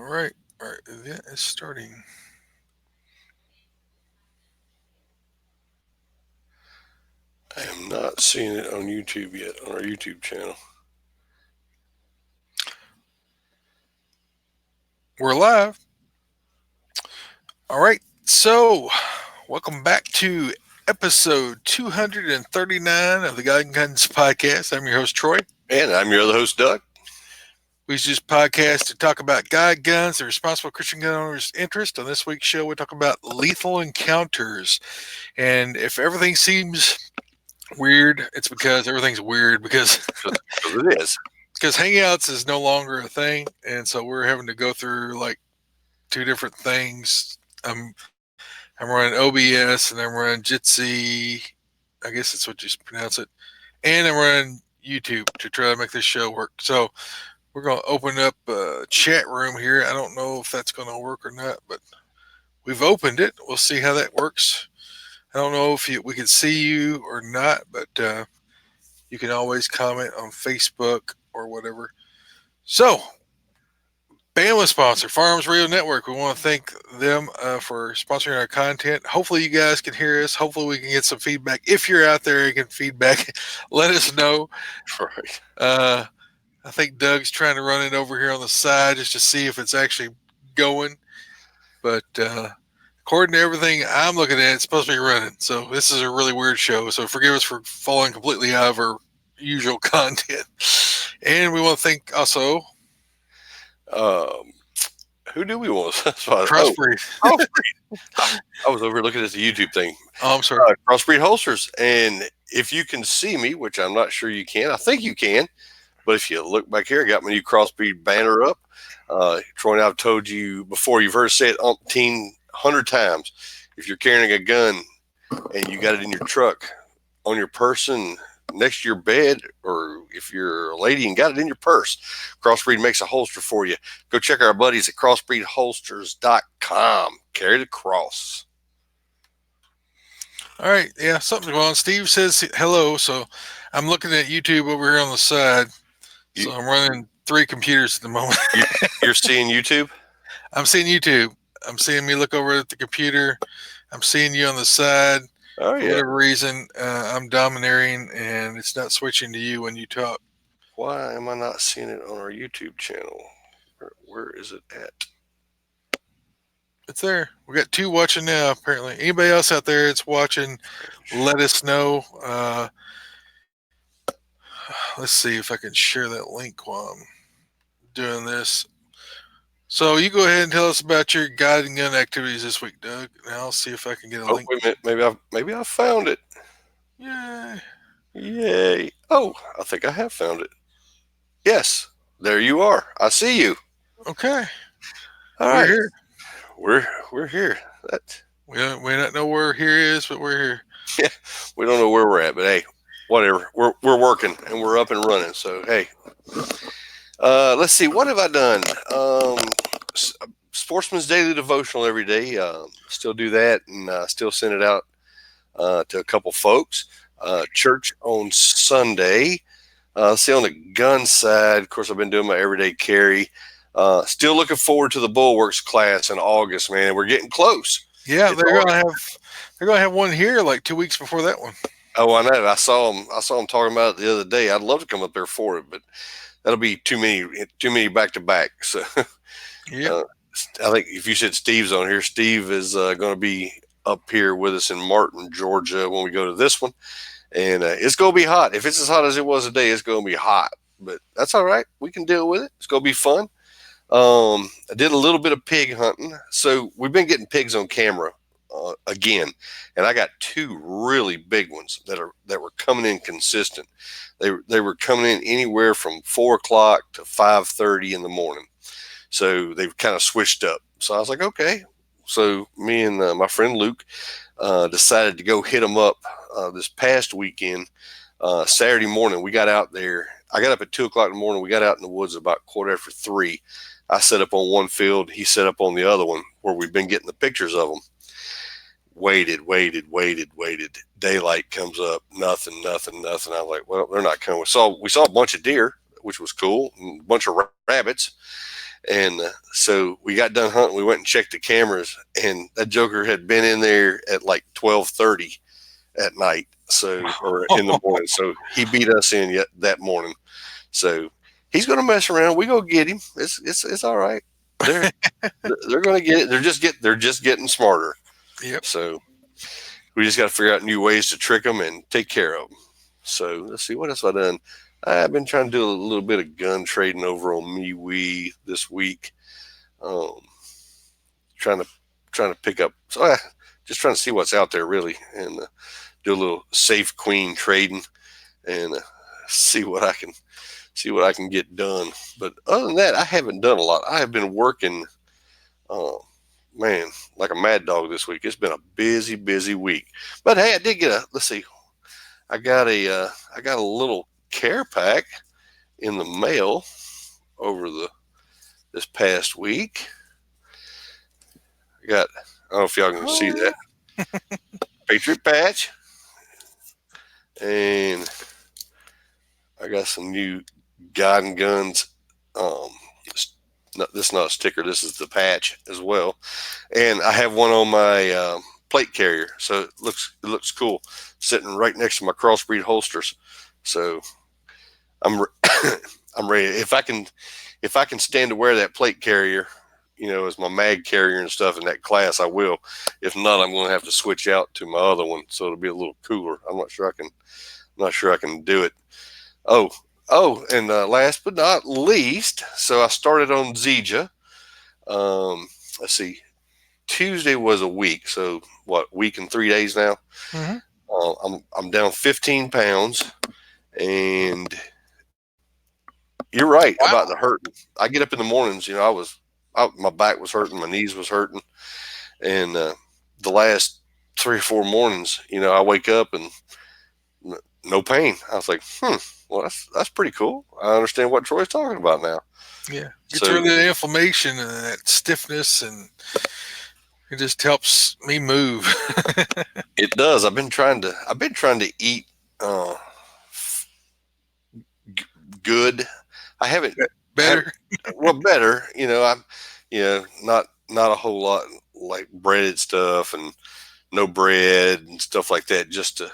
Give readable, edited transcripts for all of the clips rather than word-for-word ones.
right. All right. Event is starting. I am not seeing it on YouTube yet, on our YouTube channel. We're live. All right. So, welcome back to episode 239 of the God and Guns podcast. I'm your host, Troy. And I'm your other host, Doug. We use this podcast to talk about God, guns, and responsible Christian gun owners' interest. On this week's show, we talk about lethal encounters. And if everything seems weird, it's because everything's weird because Because it is. because Hangouts is no longer a thing, and so we're having to go through like two different things. I'm running OBS and I'm running Jitsi. I guess that's what you pronounce it. And I'm running YouTube to try to make this show work. So we're going to open up a chat room here. I don't know if that's going to work or not, but we've opened it. We'll see how that works. I don't know if we can see you or not, but you can always comment on Facebook or whatever. So, Bama sponsor, Farms Radio Network. We want to thank them for sponsoring our content. Hopefully, you guys can hear us. Hopefully, we can get some feedback. If you're out there, you can feedback. Let us know. Right. Uh, I think Doug's trying to run it over here on the side just to see if it's actually going. But according to everything I'm looking at, it's supposed to be running. So this is a really weird show. So forgive us for falling completely out of our usual content. And we want to thank also Um, who do we want? Crossbreed. Crossbreed. I was over here looking at the YouTube thing. Oh, I'm sorry. Crossbreed holsters. And if you can see me, which I'm not sure you can, I think you can. But if you look back here, I got my new Crossbreed banner up. Troy and I've told you before, you've heard us say it 100 times. If you're carrying a gun and you got it in your truck, on your person, next to your bed, or if you're a lady and got it in your purse, Crossbreed makes a holster for you. Go check our buddies at crossbreedholsters.com. Carry the cross. All right. Yeah, something's going on. Steve says hello. So I'm looking at YouTube over here on the side. So I'm running 3 computers at the moment. You're seeing YouTube? I'm seeing YouTube. I'm seeing me look over at the computer. I'm seeing you on the side. Oh, For yeah. whatever reason, I'm domineering and it's not switching to you when you talk. Why am I not seeing it on our YouTube channel? Where is it at? It's there. We got 2 watching now, apparently. Anybody else out there that's watching, let us know. Let's see if I can share that link while I'm doing this. So you go ahead and tell us about your God and gun activities this week, Doug, and I'll see if I can get a link. Wait a minute. Maybe I found it. Yay. Yay. Oh, I think I have found it. Yes, there you are. I see you. Okay. All We're right. here. We're here. We don't know where here is, but we're here. Yeah, we don't know where we're at, but hey, whatever. We're working and we're up and running. So hey, let's see. What have I done? Sportsman's Daily Devotional every day. Still do that and still send it out to a couple folks. Church on Sunday. See, on the gun side, of course, I've been doing my everyday carry. Still looking forward to the Bulwarks class in August, man. We're getting close. Yeah, they're gonna have one here like 2 weeks before that one. Oh, I know. I saw them talking about it the other day. I'd love to come up there for it, but that'll be too many back to back. So, yeah, I think if you said Steve's on here, Steve is going to be up here with us in Martin, Georgia, when we go to this one, and it's going to be hot. If it's as hot as it was today, it's going to be hot, but that's all right. We can deal with it. It's going to be fun. I did a little bit of pig hunting, so we've been getting pigs on camera again, and I got 2 really big ones that were coming in consistent. They were coming in anywhere from 4:00 to 5:30 in the morning, so they've kind of switched up. So I was like, okay. So me and my friend Luke decided to go hit them up this past weekend. Saturday morning, we got out there. I got up at 2:00 in the morning. We got out in the woods about 3:15. I set up on one field. He set up on the other one where we've been getting the pictures of them. Waited. Daylight comes up. Nothing. I was like, well, they're not coming. We saw a bunch of deer, which was cool, and a bunch of rabbits. And so we got done hunting. We went and checked the cameras, and that joker had been in there at like 12:30 at night, so or in the morning. So he beat us in yet that morning. So he's going to mess around. We go get him. It's all right. They're they're going to get it. They're just getting smarter. Yep. So we just got to figure out new ways to trick them and take care of them. So let's see what else I've done. I've been trying to do a little bit of gun trading over on MeWe this week. Um, trying to pick up. So just trying to see what's out there really, and do a little safe queen trading, and see what I can get done. But other than that, I haven't done a lot. I have been working, uh, man, like a mad dog this week. It's been a busy week. But hey, I did get a. Let's see, I got a little care pack in the mail over the this past week. I got. I don't know if y'all can see Oh, that Patriot patch, and I got some new God and Guns. Um, this is not a sticker. This is the patch as well, and I have one on my plate carrier, so it looks cool, sitting right next to my crossbreed holsters. So I'm I'm ready. If I can stand to wear that plate carrier, as my mag carrier and stuff in that class, I will. If not, I'm going to have to switch out to my other one, so it'll be a little cooler. Not sure I can do it. Oh, and last but not least, so I started on Zija. Let's see, Tuesday was a week, so what, week and 3 days now. hmm. I'm down 15 pounds, and you're right about the Wow. hurting. I get up in the mornings, my back was hurting, my knees was hurting, and the last 3 or 4 mornings, I wake up and no pain. I was like, well, that's pretty cool. I understand what Troy's talking about now. Yeah. Gets rid So of the inflammation and that stiffness, and it just helps me move. it does. I've been trying to eat uh, good. I haven't, I haven't, Better. well, better. I'm, not a whole lot like breaded stuff and no bread and stuff like that, just to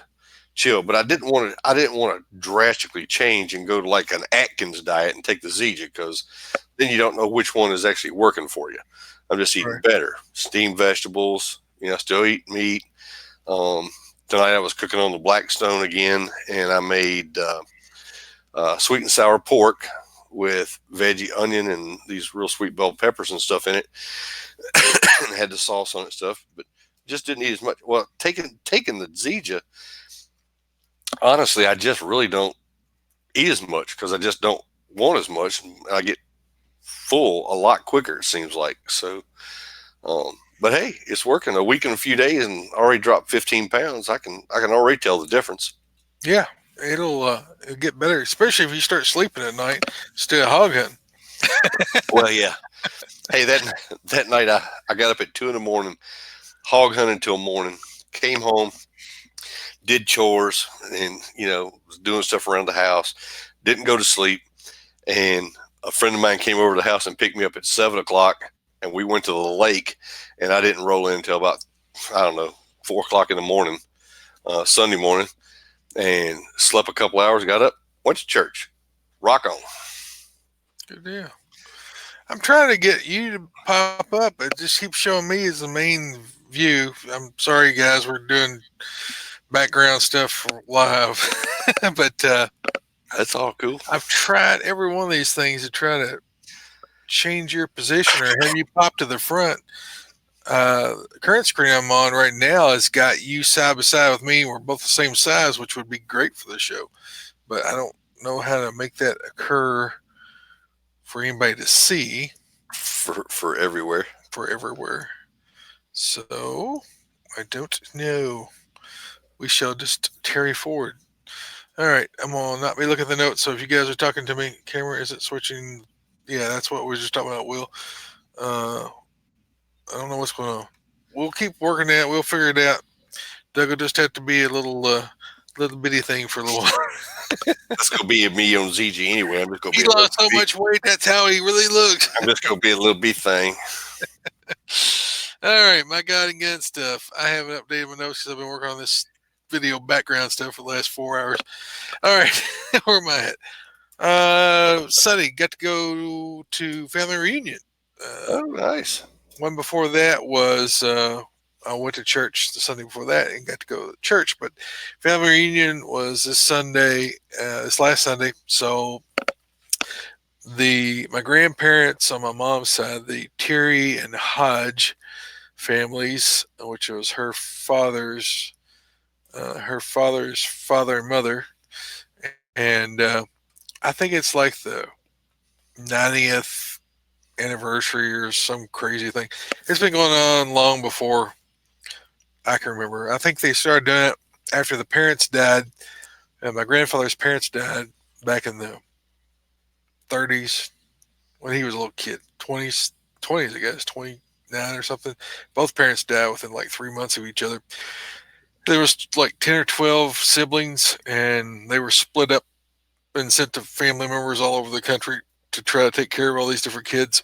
chill. But I didn't want to drastically change and go to like an Atkins diet and take the Zija, because then you don't know which one is actually working for you. I'm just eating Right. better, steamed vegetables. Still eat meat. Um, Tonight I was cooking on the Blackstone again, and I made sweet and sour pork with veggie onion and these real sweet bell peppers and stuff in it, and had the sauce on it and stuff. But just didn't eat as much. Well, taking the Zija, honestly, I just really don't eat as much because I just don't want as much. I get full a lot quicker, it seems like. So, but hey, it's working. A week and a few days, and already dropped 15 pounds. I can already tell the difference. Yeah. It'll get better, especially if you start sleeping at night instead of hog hunting. Well, yeah. Hey, that night I got up at 2 in the morning, hog hunting till morning. Came home, did chores, and was doing stuff around the house. Didn't go to sleep, and a friend of mine came over to the house and picked me up at 7 o'clock, and we went to the lake, and I didn't roll in until about, I don't know, 4 o'clock in the morning, Sunday morning, and slept a couple hours, got up, went to church. Rock on. Good deal. I'm trying to get you to pop up. It just keeps showing me as the main view. I'm sorry, guys. We're doing background stuff for live, but That's all cool. I've tried every one of these things to try to change your position or have you pop to the front. The current screen I'm on right now has got you side by side with me. We're both the same size, which would be great for the show. But I don't know how to make that occur for anybody to see For everywhere. for everywhere. So I don't know. We shall just tarry forward. All right, I'm gonna not be looking at the notes. So if you guys are talking to me, camera is it switching? Yeah, that's what we were just talking about. Will I don't know what's going on. We'll keep working at it. We'll figure it out. Doug will just have to be a little little bitty thing for a little while. That's gonna be me on ZG anyway. I'm just gonna He be a little lost so B. much weight. That's how he really looks. I'm just gonna be a little B thing. All right, my guiding gun stuff. I haven't updated my notes because I've been working on this video background stuff for the last 4 hours. All right, where am I at? Sunday, got to go to family reunion. Uh, Oh, nice. one before that was I went to church the Sunday before that and got to go to church. But family reunion was this Sunday, this last Sunday. So the my grandparents on my mom's side, the Terry and Hodge families, which was her father's father and mother, and I think it's like the 90th anniversary or some crazy thing. It's been going on long before I can remember. I think they started doing it after the parents died. My grandfather's parents died back in the 30s when he was a little kid, 20s, I guess, 29 or something. Both parents died within like 3 months of each other. There was like 10 or 12 siblings, and they were split up and sent to family members all over the country to try to take care of all these different kids.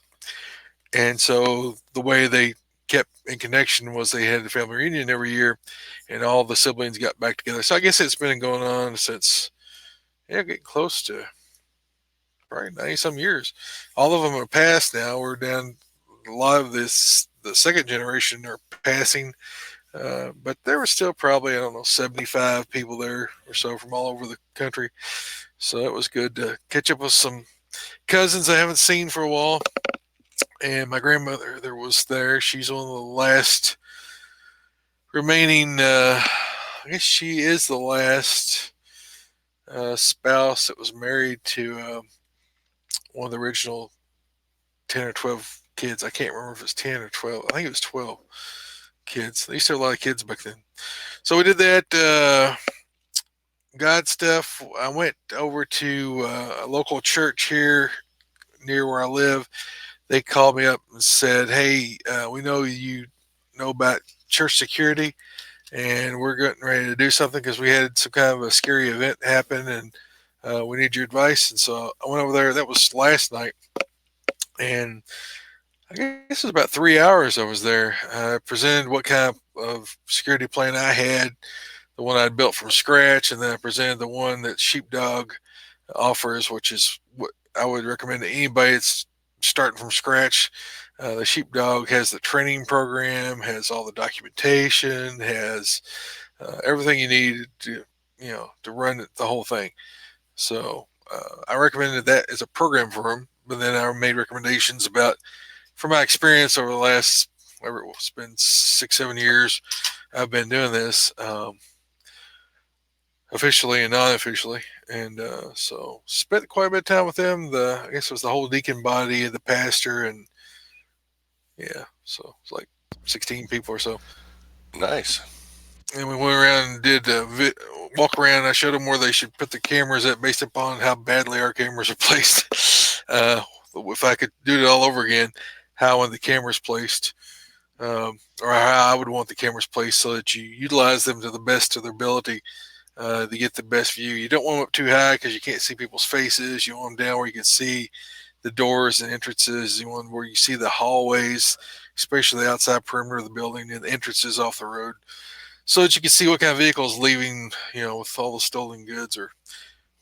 And so the way they kept in connection was they had a family reunion every year, and all the siblings got back together. So I guess it's been going on since, yeah, getting close to probably 90 some years. All of them are passed now. We're down, a lot of the second generation are passing, but there were still probably, I don't know, 75 people there or so from all over the country. So it was good to catch up with some cousins I haven't seen for a while. And my grandmother there was there. She's one of the last remaining. I guess she is the last spouse that was married to one of the original 10 or 12 kids. I can't remember if it was 10 or 12. I think it was 12 kids. They used to have a lot of kids back then. So we did that. God stuff. I went over to a local church here near where I live. They called me up and said, "Hey, we know you know about church security, and we're getting ready to do something because we had some kind of a scary event happen, and we need your advice." And so I went over there. That was last night, and I guess it was about 3 hours I was there. I presented what kind of security plan I had, the one I'd built from scratch, and then I presented the one that Sheepdog offers, which is what I would recommend to anybody that's starting from scratch. The Sheepdog has the training program, has all the documentation, has everything you need to to run the whole thing. So I recommended that as a program for them. But then I made recommendations about, from my experience over the last, whatever it's been, 6, 7 years, I've been doing this. Officially and non-officially, and so spent quite a bit of time with them. I guess it was the whole deacon body, the pastor, and yeah, so it's like 16 people or so. Nice. And we went around and did walk around. I showed them where they should put the cameras at, based upon how badly our cameras are placed. If I could do it all over again, how I want the cameras placed, or how I would want the cameras placed, so that you utilize them to the best of their ability to get the best view. You don't want them up too high because you can't see people's faces. You want them down where you can see the doors and entrances. You want them where you see the hallways, especially the outside perimeter of the building and the entrances off the road, so that you can see what kind of vehicles leaving, with all the stolen goods, or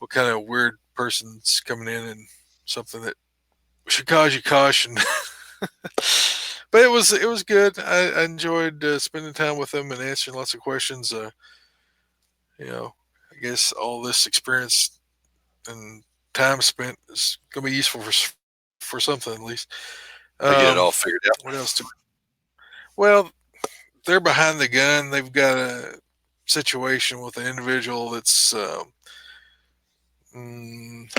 what kind of weird person's coming in, and something that should cause you caution. But it was good. I enjoyed spending time with them and answering lots of questions. I guess all this experience and time spent is going to be useful for something at least. I get it all What figured else? Well, they're behind the gun. They've got a situation with an individual that's mm,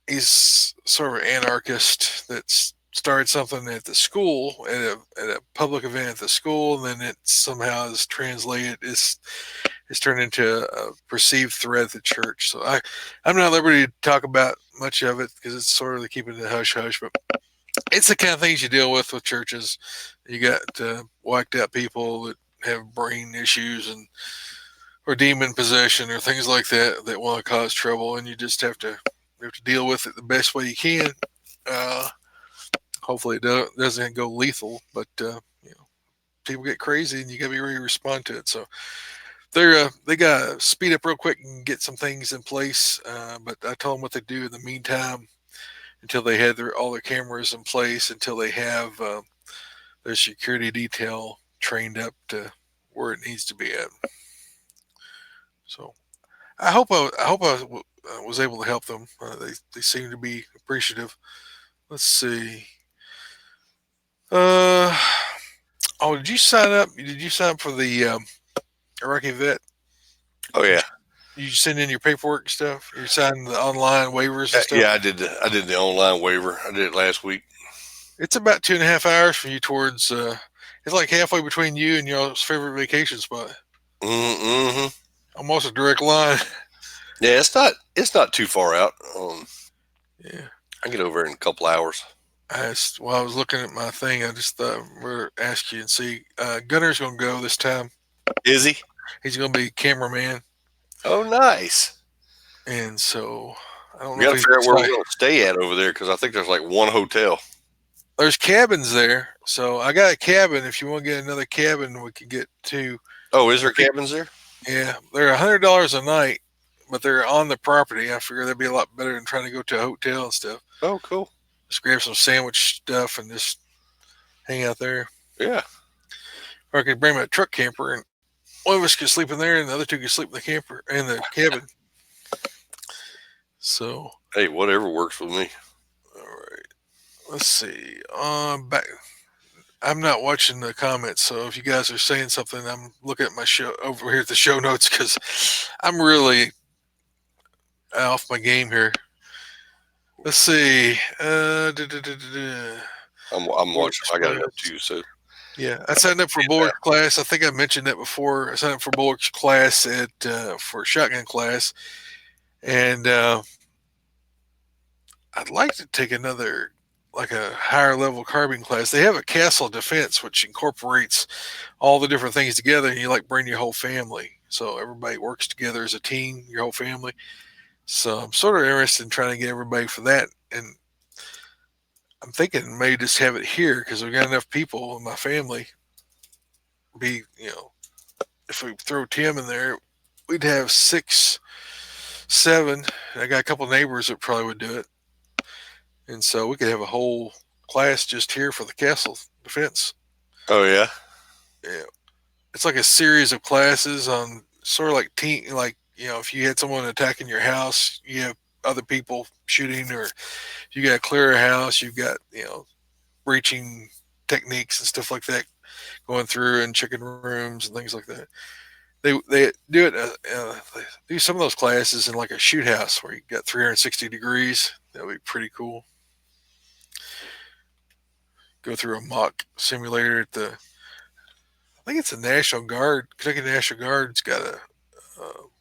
he's sort of an anarchist that's started something at the school, at a public event at the school, and then it somehow is translated. It's turned into a perceived threat at the church. So I'm not at liberty to talk about much of it because it's sort of keeping it hush hush. But it's the kind of things you deal with churches. You got whacked out people that have brain issues and or demon possession or things like that that want to cause trouble, and you have to deal with it the best way you can. Uh, Hopefully, doesn't go lethal, but people get crazy, and you got to be ready to respond to it. So they got to speed up real quick and get some things in place. But I told them what they do in the meantime until they had all their cameras in place, until they have their security detail trained up to where it needs to be at. So I was able to help them. They seem to be appreciative. Let's see. Uh, oh, did you sign up? Did you sign up for the Iraqi vet? Oh Did yeah, you send in your paperwork and stuff? You signed the online waivers and stuff. yeah. I did the online waiver. I did it last week. It's about 2.5 hours for you towards. It's like halfway between you and your favorite vacation spot. Mm-hmm. Almost a direct line. Yeah, it's not too far out. Yeah. I get over it in a couple hours. While I was looking at my thing, I just thought we'll ask you and see. Gunner's going to go this time. Is he? He's going to be cameraman, Oh, nice. and so I don't We know got if to he's figure out where we're excited. going to stay at over there because I think there's like one hotel. There's cabins there, so I got a cabin. If you want to get another cabin, we could get two. Oh, is I there think cabins there? yeah, they're $100 a night, but they're on the property. I figure that'd be a lot better than trying to go to a hotel and stuff. Oh, cool. Just grab some sandwich stuff and just hang out there. Yeah. Or I could bring my truck camper and one of us could sleep in there and the other two could sleep in the camper in the cabin. So, Hey, whatever works with me. all right. Let's see. Back. I'm not watching the comments, so if you guys are saying something, I'm looking at my show over here at the show notes because I'm really off my game here. Let's see. I'm watching. Bulwark's I got it up class. too. So Yeah, I signed up for Bulwark's class. I think I mentioned that before. I signed up for Bulwark's class at for shotgun class, and I'd like to take another like a higher level carbine class. They have a castle defense which incorporates all the different things together, and you like bring your whole family. So everybody works together as a team, your whole family. So I'm sort of interested in trying to get everybody for that, and I'm thinking maybe just have it here because we've got enough people in my family. Be if we throw Tim in there, we'd have 6, 7. I got a couple neighbors that probably would do it, and so we could have a whole class just here for the castle defense. oh yeah. Yeah, it's like a series of classes on sort of like team, like if you had someone attacking your house, you have other people shooting, or if you got to clear a house, you've got breaching techniques and stuff like that going through and checking rooms and things like that. They do it. They do some of those classes in like a shoot house where you got 360 degrees. That would be pretty cool. Go through a mock simulator at the. I think it's the National Guard. Kentucky National Guard's got a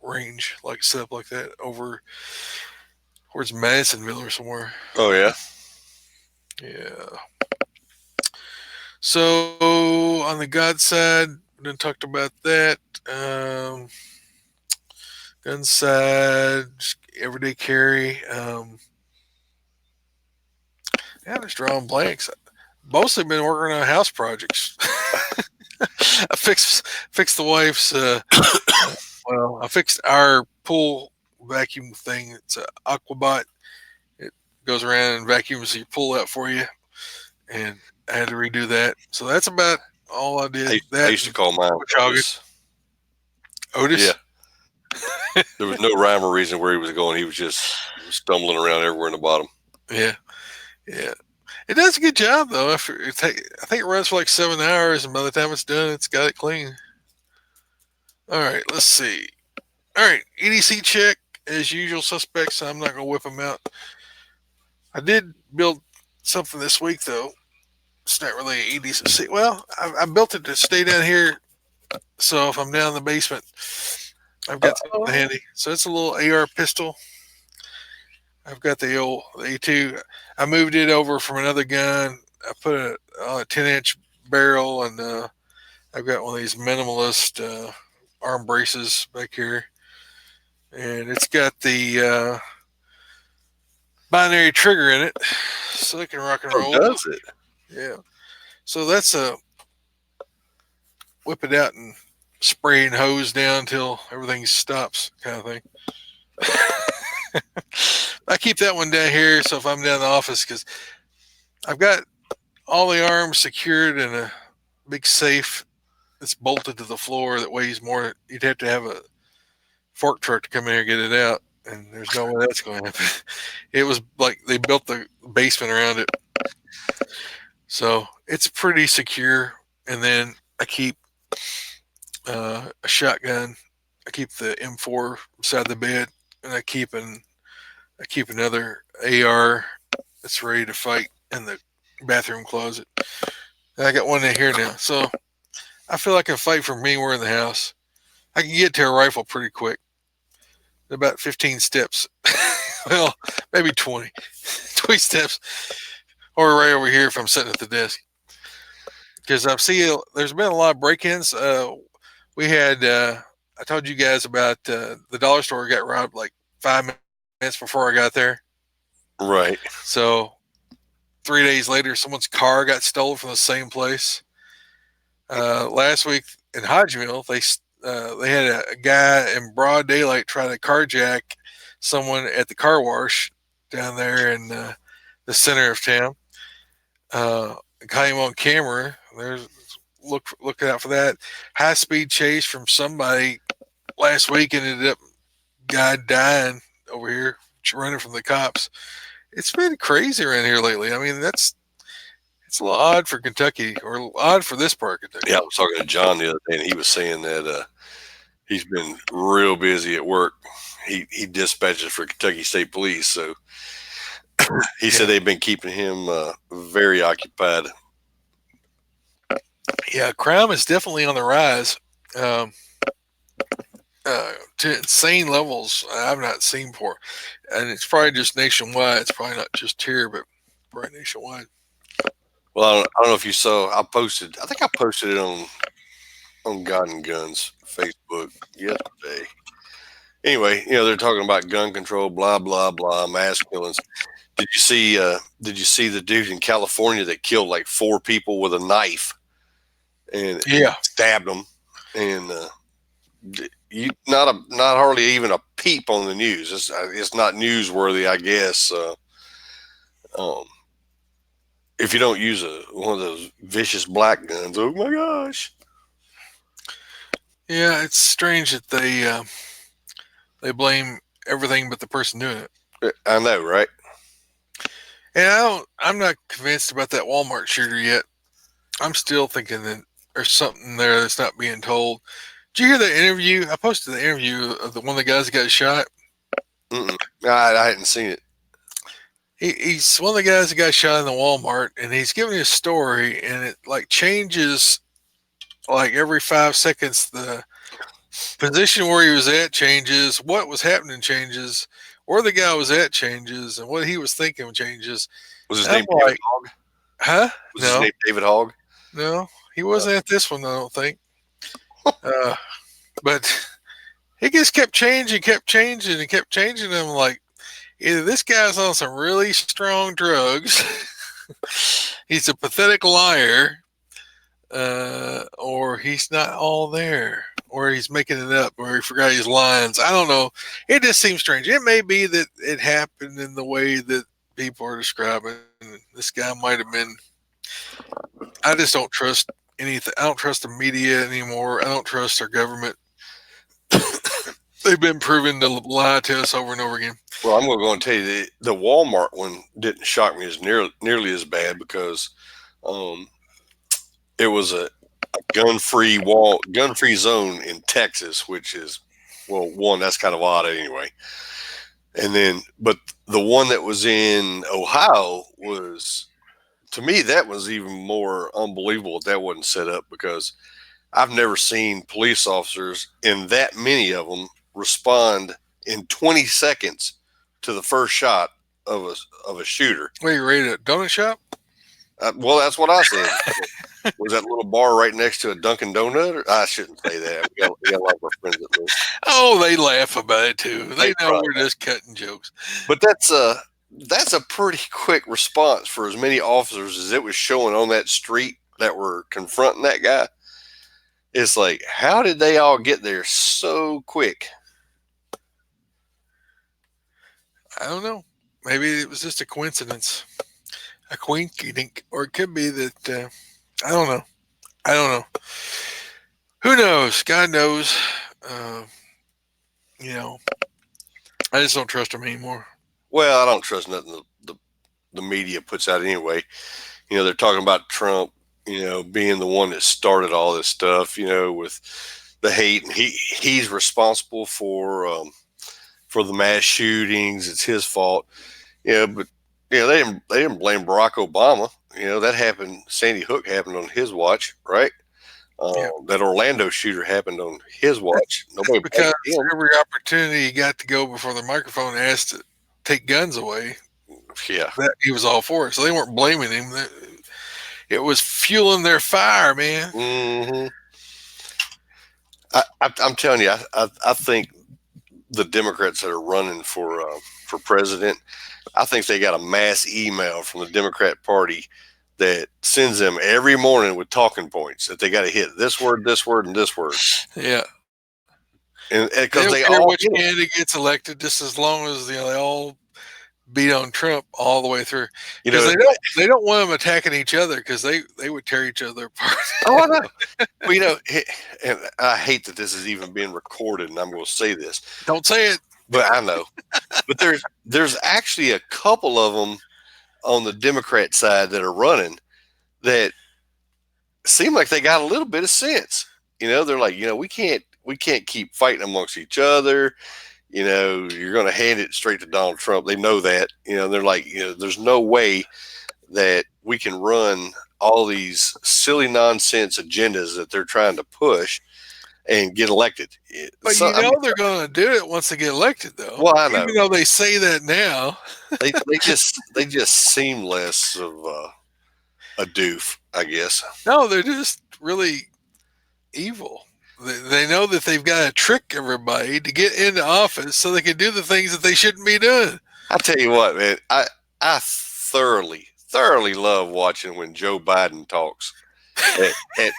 range like set up like that over towards Madisonville or somewhere. Oh yeah. Yeah. So on the God side, we done talked about that. Gun side, everyday carry. Yeah, just drawing blanks. Mostly been working on house projects. I fixed the wife's. Well, I fixed our pool vacuum thing. It's a Aquabot. It goes around and vacuums your pool out for you, and I had to redo that. So that's about all I did. I That used to call mine jogging. Otis. Yeah. Otis. There was no rhyme or reason where he was going. He was just stumbling around everywhere in the bottom. Yeah, yeah. It does a good job though. I think it runs for like 7 hours, and by the time it's done, it's got it clean. All right, let's see. All right, EDC check as usual suspects. I'm not gonna whip them out. I did build something this week though. It's not really an EDC. Well, I built it to stay down here, so if I'm down in the basement, I've got something Oh, handy. So it's a little AR pistol. I've got the old A2. I moved it over from another gun. I put a 10-inch barrel, and I've got one of these minimalist arm braces back here, and it's got the binary trigger in it, so it can rock and Oh, roll. does it? Yeah. So that's a whip it out and spray and hose down until everything stops kind of thing. I keep that one down here, so if I'm down in the office, because I've got all the arms secured in a big safe that's bolted to the floor that weighs more. You'd have to have a fork truck to come in here and get it out, and there's no way that's going to happen. It was like they built the basement around it, so it's pretty secure. And then I keep a shotgun. I keep the M4 beside the bed, and I keep another AR that's ready to fight in the bathroom closet. And I got one in here now, so I feel like I can fight from anywhere in the house. I can get to a rifle pretty quick, about 15 steps. Well, maybe 20, 20 steps, or right over here if I'm sitting at the desk. Because I've seen there's been a lot of break-ins. We had I told you guys about the dollar store got robbed like 5 minutes before I got there. Right. So 3 days later, someone's car got stolen from the same place. Last week in Hodgeville, they had a guy in broad daylight try to carjack someone at the car wash down there in the center of town. Caught him on camera. There's look out for that. High speed chase from somebody last week ended up guy dying over here running from the cops. It's been crazy around here lately. I mean, it's a little odd for Kentucky, or odd for this part of Yeah, Kentucky. I was talking to John the other day, and he was saying that he's been real busy at work. He dispatches for Kentucky State Police, so he said Yeah, they've been keeping him very occupied. yeah. Crime is definitely on the rise. Um, to insane levels I've not seen before, and it's probably just nationwide. It's probably not just here, but probably nationwide. Well, I don't know if you saw. I posted. I think I posted it on God and Guns Facebook yesterday. Anyway, they're talking about gun control, blah blah blah, mass killings. Did you see? Did you see the dude in California that killed like 4 people with a knife and Yeah, stabbed them? And you not hardly even a peep on the news. It's not newsworthy, I guess. Um, if you don't use one of those vicious black guns, oh my gosh! yeah. It's strange that they blame everything but the person doing it. I know, right? And I'm not convinced about that Walmart shooter yet. I'm still thinking that there's something there that's not being told. Did you hear the interview? I posted the interview of the one of the guys that got shot. Mm-mm. I hadn't seen it. He's one of the guys that got shot in the Walmart, and he's giving his story, and it like changes like every 5 seconds. The position where he was at changes, what was happening changes, where the guy was at changes, and what he was thinking changes. Was his And I'm name David like, Hogg? huh? Was his No, name David Hogg? no, he wasn't at this one. I don't think. Uh, but he just kept changing, and kept changing. I'm like, either this guy's on some really strong drugs, he's a pathetic liar, or he's not all there, or he's making it up, or he forgot his lines. I don't know. It just seems strange. It may be that it happened in the way that people are describing. This guy might have been. I just don't trust anything. I don't trust the media anymore. I don't trust our government. They've been proven to lie to us over and over again. Well, I'm going to go and tell you the Walmart one didn't shock me as nearly as bad because um, it was a gun free zone in Texas, which is well, one that's kind of odd anyway. And then, but the one that was in Ohio was to me that was even more unbelievable that wasn't set up because I've never seen police officers in that many of them respond in 20 seconds to the first shot of a shooter. Wait, you ready to donut shop? Well, that's what I said. Was that little bar right next to a Dunkin' Donut? Or, I shouldn't say that. We got a lot of our friends that live. Oh, they laugh about it too. They They know probably, we're just cutting jokes. but that's a pretty quick response for as many officers as it was showing on that street that were confronting that guy. It's like, how did they all get there so quick? I don't know. Maybe it was just a coincidence, a quinky dink, or it could be that I don't know. I don't know. Who knows? God knows. Uh, you know, I just don't trust them anymore. Well, I don't trust nothing the media puts out anyway. They're talking about Trump, being the one that started all this stuff, with the hate, and he's responsible for the mass shootings. It's his fault. But they didn't blame Barack Obama. That happened. Sandy Hook happened on his watch, right? Yeah, That Orlando shooter happened on his watch. that's Nobody because blamed him. every opportunity he got to go before the microphone asked to take guns away, Yeah. that he was all for it. So they weren't blaming him. It was fueling their fire, man. Hmm. I'm telling you, I think the Democrats that are running for president, I think they got a mass email from the Democrat Party that sends them every morning with talking points that they got to hit this word, and this word, Yeah, and they because don't they care all which get it. candidate gets elected, just as long as they all beat on Trump all the way through. You Because know, they don't want them attacking each other because they would tear each other apart. oh, I know. Well, and I hate that this is even being recorded, and I'm going to say this, Don't say it. but I know. But there's actually a couple of them on the Democrat side that are running that seem like they got a little bit of sense. They're like, we can't keep fighting amongst each other. You're going to hand it straight to Donald Trump. They know that. They're like, there's no way that we can run all these silly nonsense agendas that they're trying to push and get elected. But So, I mean, they're going to do it once they get elected, though. well, I Even know though they say that now. they just seem less of a doof, I guess. No, they're just really evil. They know that they've got to trick everybody to get into office so they can do the things that they shouldn't be doing. I tell you what, man, I thoroughly love watching when Joe Biden talks. At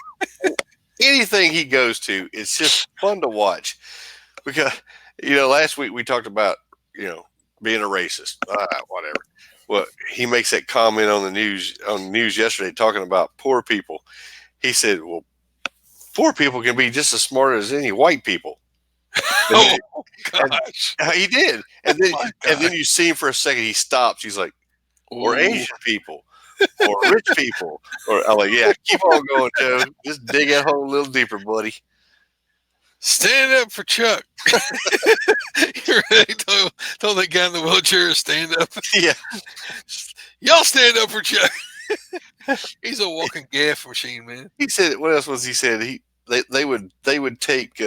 anything he goes to, it's just fun to watch because last week we talked about being a racist, whatever. Well, he makes that comment on the news yesterday talking about poor people. He said, "Well, poor people can be just as smart as any white people." And Oh, then, and gosh. he did, and Oh, then my and God. then you see him for a second. He stops. He's like, "Or Ooh. Asian people, or rich people," or I'm like, "Yeah, keep on going, Joe. Just dig that hole a little deeper, buddy." Stand up for Chuck. You really told that guy in the wheelchair to stand up. Yeah, Y'all stand up for Chuck. He's a walking gaff machine, man. he said. What else was he said? They would take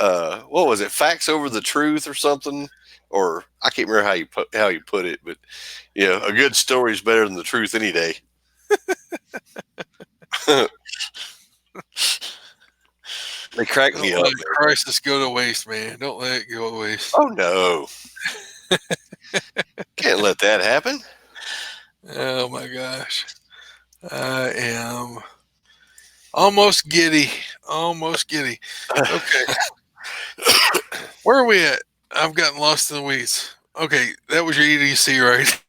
what was it? Facts over the truth or something, or I can't remember how you put it, but a good story is better than the truth any day. They crack Don't me let up. a crisis go to waste, man. Don't let it go to waste. Oh no, can't let that happen. Oh my gosh. I am almost giddy. Almost giddy. Okay. Where are we at? I've gotten lost in the weeds. Okay, that was your EDC, right?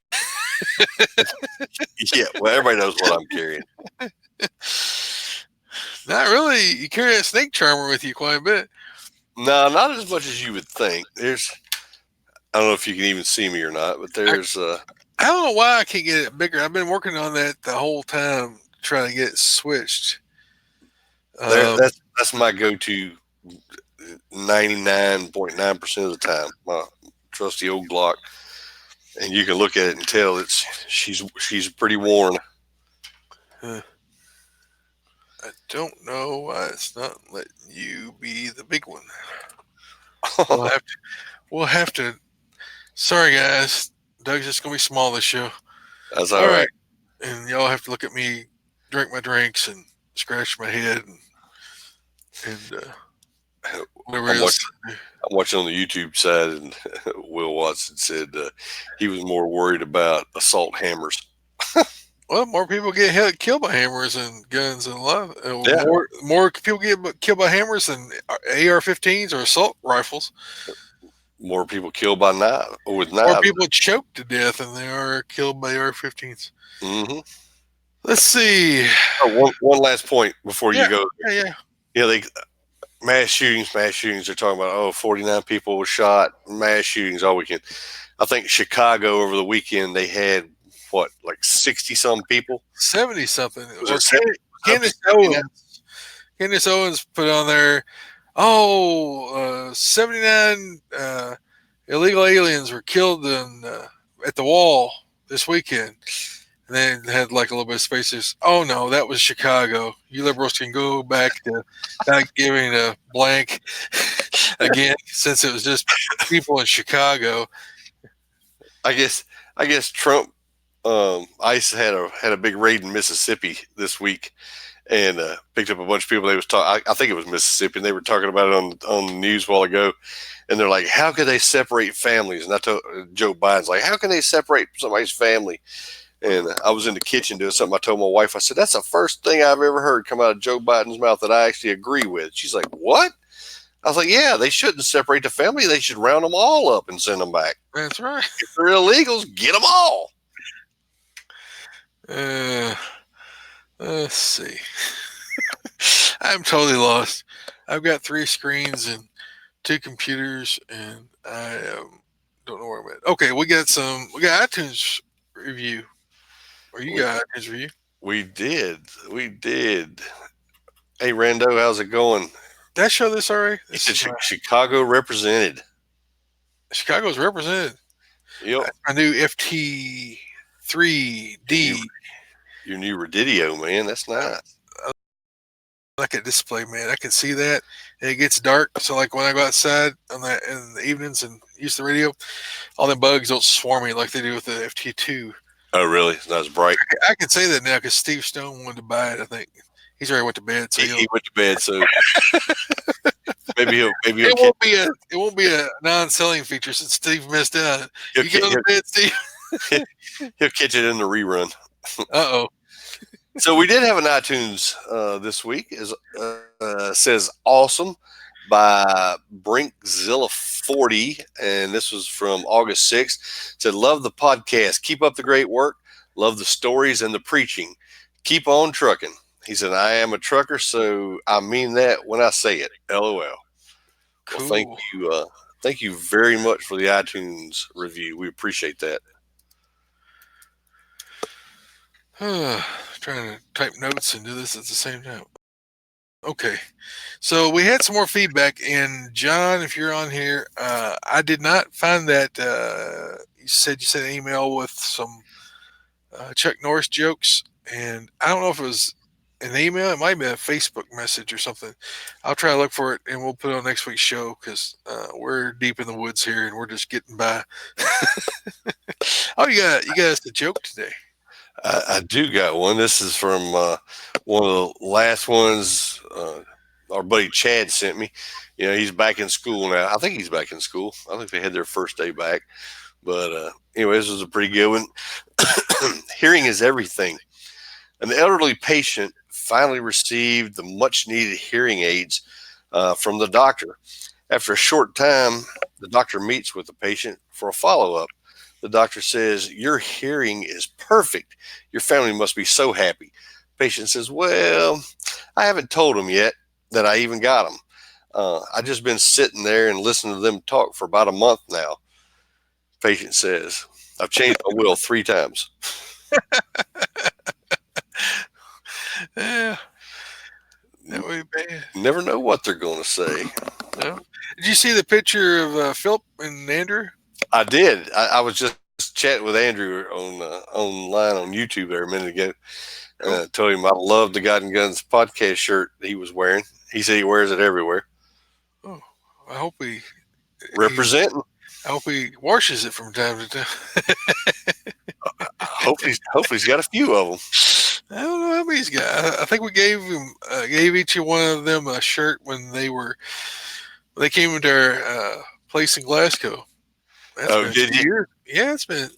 Yeah, well, everybody knows what I'm carrying. Not really. You carry a snake charmer with you quite a bit. No, not as much as you would think. I don't know if you can even see me or not, but I, there's I don't know why I can't get it bigger. I've been working on that the whole time, trying to get it switched. there Um, that's my go-to 99.9% of the time. My trusty old Glock, and you can look at it and tell she's pretty worn. I don't know why it's not letting you be the big one. We'll have to. We'll have to. Sorry, guys. Doug's just gonna be small this show. That's All all right, right. and y'all have to look at me drink my drinks and scratch my head and whatever I'm else. watching. I'm watching on the YouTube side, and Will Watson said he was more worried about assault hammers. Well, more people get killed by hammers and guns and a lot. Yeah, More people get killed by hammers than AR-15s or assault rifles. more people killed by knife with More knives. people choked to death than they are killed by AR-15s. Hmm. Let's see. Oh, one last point before Yeah, you go. yeah. Yeah, they mass shootings, mass shootings. They're talking about 49 people were shot, mass shootings all weekend. I think Chicago over the weekend they had what like 60 some people. 70 something. Was Well, it 70 up to Candace 79? Owens. Candace Owens put on there. Oh, 79 illegal aliens were killed at the wall this weekend. And then had like a little bit of space. Oh no, that was Chicago. You liberals can go back to not giving a blank again, since it was just people in Chicago. I guess Trump ICE had a big raid in Mississippi this week and picked up a bunch of people. They was talking. I think it was Mississippi, and they were talking about it on the news a while ago. And they're like, "How could they separate families?" And I told Joe Biden's like, "How can they separate somebody's family?" And I was in the kitchen doing something. I told my wife, I said, "That's the first thing I've ever heard come out of Joe Biden's mouth that I actually agree with." She's like, "What?" I was like, "Yeah, they shouldn't separate the family. They should round them all up and send them back. That's right. If they're illegals, get them all." Uh, let's see. I'm totally lost. I've got three screens and two computers, and I don't know where I'm at. Okay, we got iTunes review, or you We, got iTunes review. we did. We did. Hey, Rando, how's it going? Did I show this already? He This said is my Chicago represented. Chicago's represented. Yep. My new FT three Your new, D. your new Radidio, man. That's I, nice. I like a display, man. I can see that. And it gets dark, so like when I go outside on that in the evenings and use the radio, all them bugs don't swarm me like they do with the FT2. Oh, really? It's not as bright. I can say that now because Steve Stone wanted to buy it. I think he's already went to bed, so He went to bed, so maybe he'll it catch won't be a non-selling feature since Steve missed out. he'll, You go to bed, Steve. he'll catch it in the rerun. Uh oh. So we did have an iTunes this week. Is says awesome by Brinkzilla40, and this was from August 6th. It said, "Love the podcast. Keep up the great work. Love the stories and the preaching. Keep on trucking." He said, "I am a trucker, so I mean that when I say it. LOL." Well, thank Cool. you. Thank you very much for the iTunes review. We appreciate that. Trying to type notes and do this at the same time. Okay. So we had some more feedback, and John, if you're on here, I did not find that. You sent an email with some Chuck Norris jokes, and I don't know if it was an email. It might be a Facebook message or something. I'll try to look for it, and we'll put it on next week's show because we're deep in the woods here, and we're just getting by. Oh, you got us a joke today. I do got one. This is from one of the last ones our buddy Chad sent me. He's back in school now. I think he's back in school. I think they had their first day back. But anyway, this was a pretty good one. Hearing is everything. An elderly patient finally received the much needed hearing aids from the doctor. After a short time, the doctor meets with the patient for a follow up. The doctor says, "Your hearing is perfect. Your family must be so happy." Patient says, "Well, I haven't told them yet that I even got them. I just been sitting there and listening to them talk for about a month now." Patient says, "I've changed my will 3 times." Yeah, that would be bad. Never know what they're going to say. No. Did you see the picture of Philip and Andrew? I did. I was just chatting with Andrew online on YouTube there a minute ago. Cool. Told him I love the God and Guns podcast shirt he was wearing. He said he wears it everywhere. Oh, I hope he Representing. I hope he washes it from time to time. Hopefully he's got a few of them. I don't know how many he's got. I think we gave each one of them a shirt when they came into our place in Glasgow. That's Oh, been a did few you? years. Yeah, it's been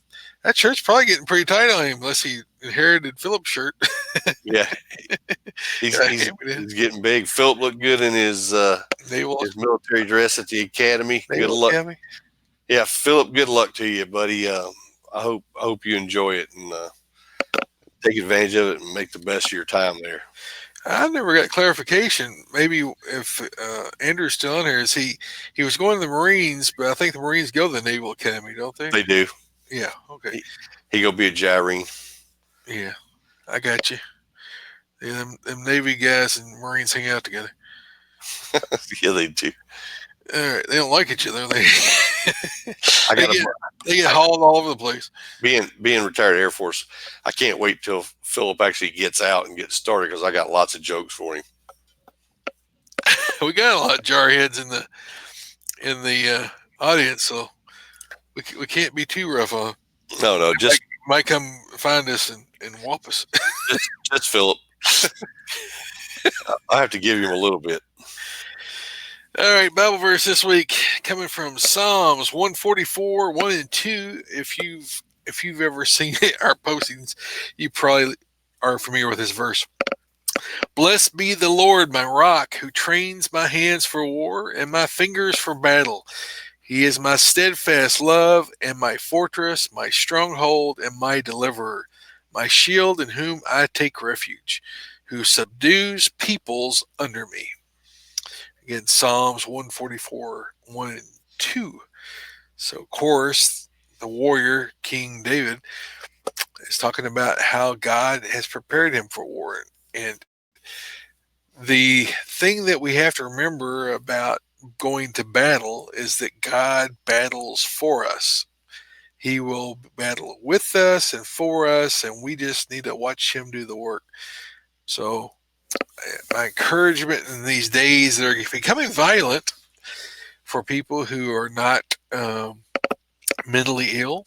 that shirt's probably getting pretty tight on him unless he inherited Philip's shirt. Yeah, he's I he's hammered in he's getting big. Philip looked good in naval his military dress at the academy. Good naval luck. academy. Yeah, Philip. Good luck to you, buddy. I hope you enjoy it and take advantage of it and make the best of your time there. I never got clarification. Maybe if Andrew's still on here, is he was going to the Marines, but I think the Marines go to the Naval Academy, don't they? They do. Yeah. Okay. He, he gonna be a gyrene. Yeah, I got you. Yeah, them Navy guys and Marines hang out together. Yeah, they do. All right, they don't like each other. They I they got get a they get hauled all over the place. being retired Air Force. I can't wait till Philip actually gets out and gets started because I got lots of jokes for him. We got a lot of jarheads in the audience, so we can't be too rough on 'em. No, Might come find us and whop us. just Philip. I have to give him a little bit. All right, Bible verse this week coming from Psalms 144, 1 and 2. If you've ever seen our postings, you probably are familiar with this verse. Blessed be the Lord, my rock, who trains my hands for war and my fingers for battle. He is my steadfast love and my fortress, my stronghold and my deliverer, my shield in whom I take refuge, who subdues peoples under me. Again, Psalms 144, 1 and 2. So, of course, the warrior, King David, is talking about how God has prepared him for war. And the thing that we have to remember about going to battle is that God battles for us. He will battle with us and for us, and we just need to watch him do the work. So, my encouragement in these days that are becoming violent for people who are not mentally ill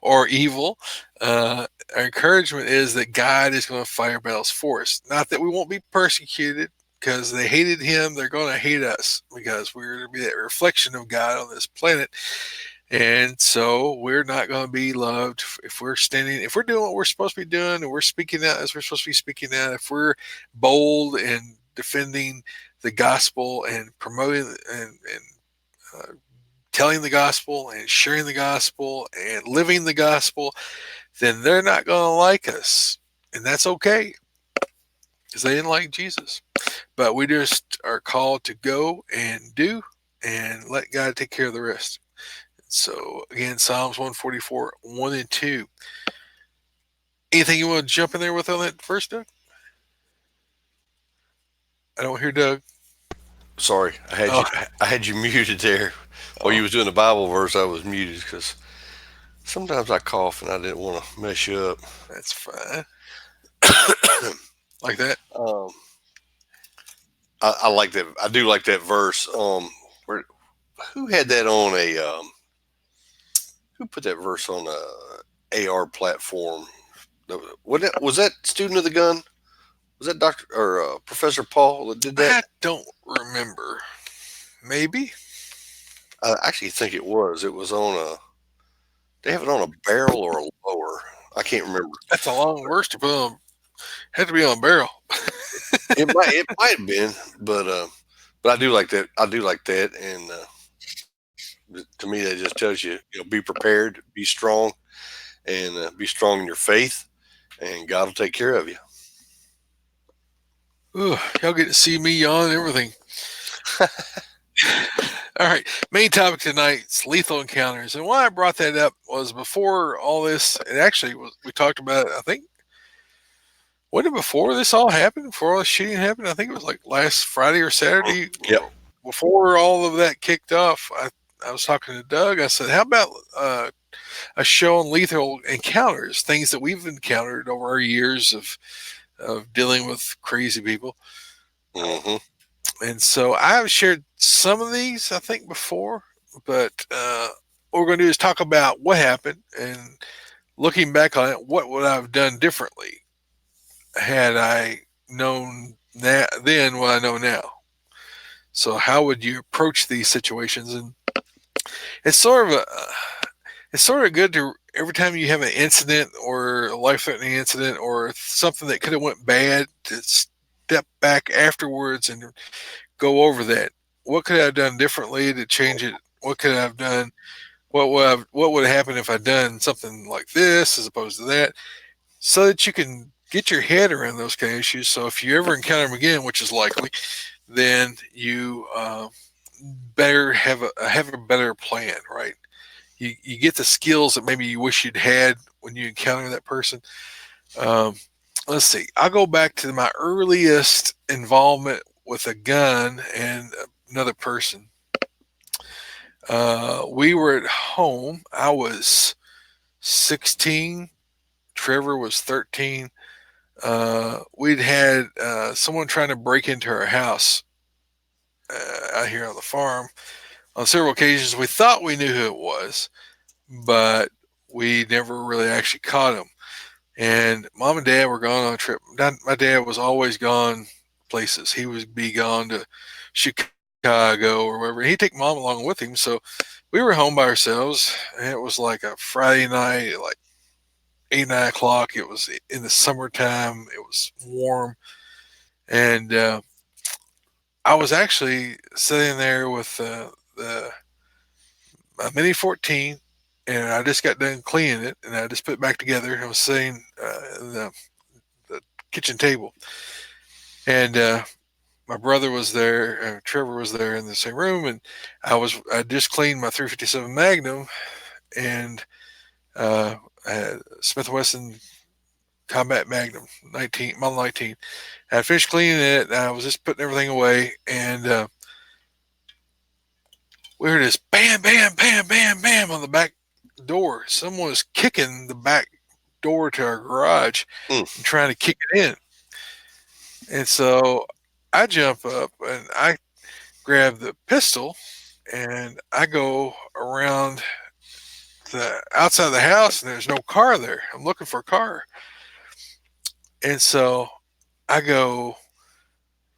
or evil, our encouragement is that God is going to fight our battles for us. Not that we won't be persecuted because they hated him, they're going to hate us because we're going to be that reflection of God on this planet. And so we're not going to be loved if we're doing what we're supposed to be doing and we're speaking out as we're supposed to be speaking out, if we're bold and defending the gospel and promoting and uh, telling the gospel and sharing the gospel and living the gospel, then they're not going to like us. And that's okay because they didn't like Jesus. But we just are called to go and do and let God take care of the rest. So again, Psalms 144, 1 and 2. Anything you want to jump in there with on that first, Doug? I don't hear Doug. Sorry, Oh, I had you muted there while you oh, was doing the Bible verse. I was muted because sometimes I cough and I didn't want to mess you up. that's fine. Like that. um, I like that. I do like that verse. Where who had that on a who put that verse on a AR platform? Was that student of the gun? Was that Doctor or Professor Paul that did that? I don't remember. Maybe. I actually think it was. It was on a. They have it on a barrel or a lower. I can't remember. That's a long verse to put on. Had to be on a barrel. It might have been, but I do like that. I do like that, and to me that just tells you, be prepared, be strong, and be strong in your faith, and God will take care of you. Ooh, y'all get to see me yawn and everything. All right. Main topic tonight's lethal encounters. And why I brought that up was before all this, it actually was, we talked about it, I think, when did before this all happened? Before all this shooting happened? I think it was like last Friday or Saturday. Yep. Before all of that kicked off, I was talking to Doug. I said, how about a show on lethal encounters, things that we've encountered over our years of dealing with crazy people? Hmm. And so I've shared some of these, I think, before, but what we're going to do is talk about what happened and looking back on it, what would I have done differently had I known that then what I know now? So how would you approach these situations? And it's sort of a it's sort of good to every time you have an incident or a life-threatening incident or something that could have went bad to step back afterwards and go over that. What could I have done differently to change it? What could I have done? What would have happened if I'd done something like this as opposed to that? So that you can get your head around those kind of issues. So if you ever encounter them again, which is likely, then you better have a better plan, right? You get the skills that maybe you wish you'd had when you encounter that person. Um, let's see. I'll go back to my earliest involvement with a gun and another person. We were at home. I was 16. Trevor was 13. We'd had someone trying to break into our house out here on the farm on several occasions. We thought we knew who it was, but we never really actually caught him. And mom and dad were gone on a trip. My dad was always gone places. He would be gone to Chicago or wherever. He'd take mom along with him. So we were home by ourselves. And it was like a Friday night, like 8, 9 o'clock. It was in the summertime. It was warm. And I was actually sitting there with my Mini 14, and I just got done cleaning it, and I just put it back together. I was sitting in the kitchen table, and my brother was there, Trevor was there in the same room, and I just cleaned my 357 Magnum, and I had Smith Wesson Combat Magnum 19 Model 19. I finished cleaning it, and I was just putting everything away, and we heard this bam, bam, bam, bam, bam on the back door. Someone was kicking the back door to our garage and Mm. trying to kick it in. And so I jump up and I grab the pistol and I go around the outside of the house and there's no car there. I'm looking for a car. And so I go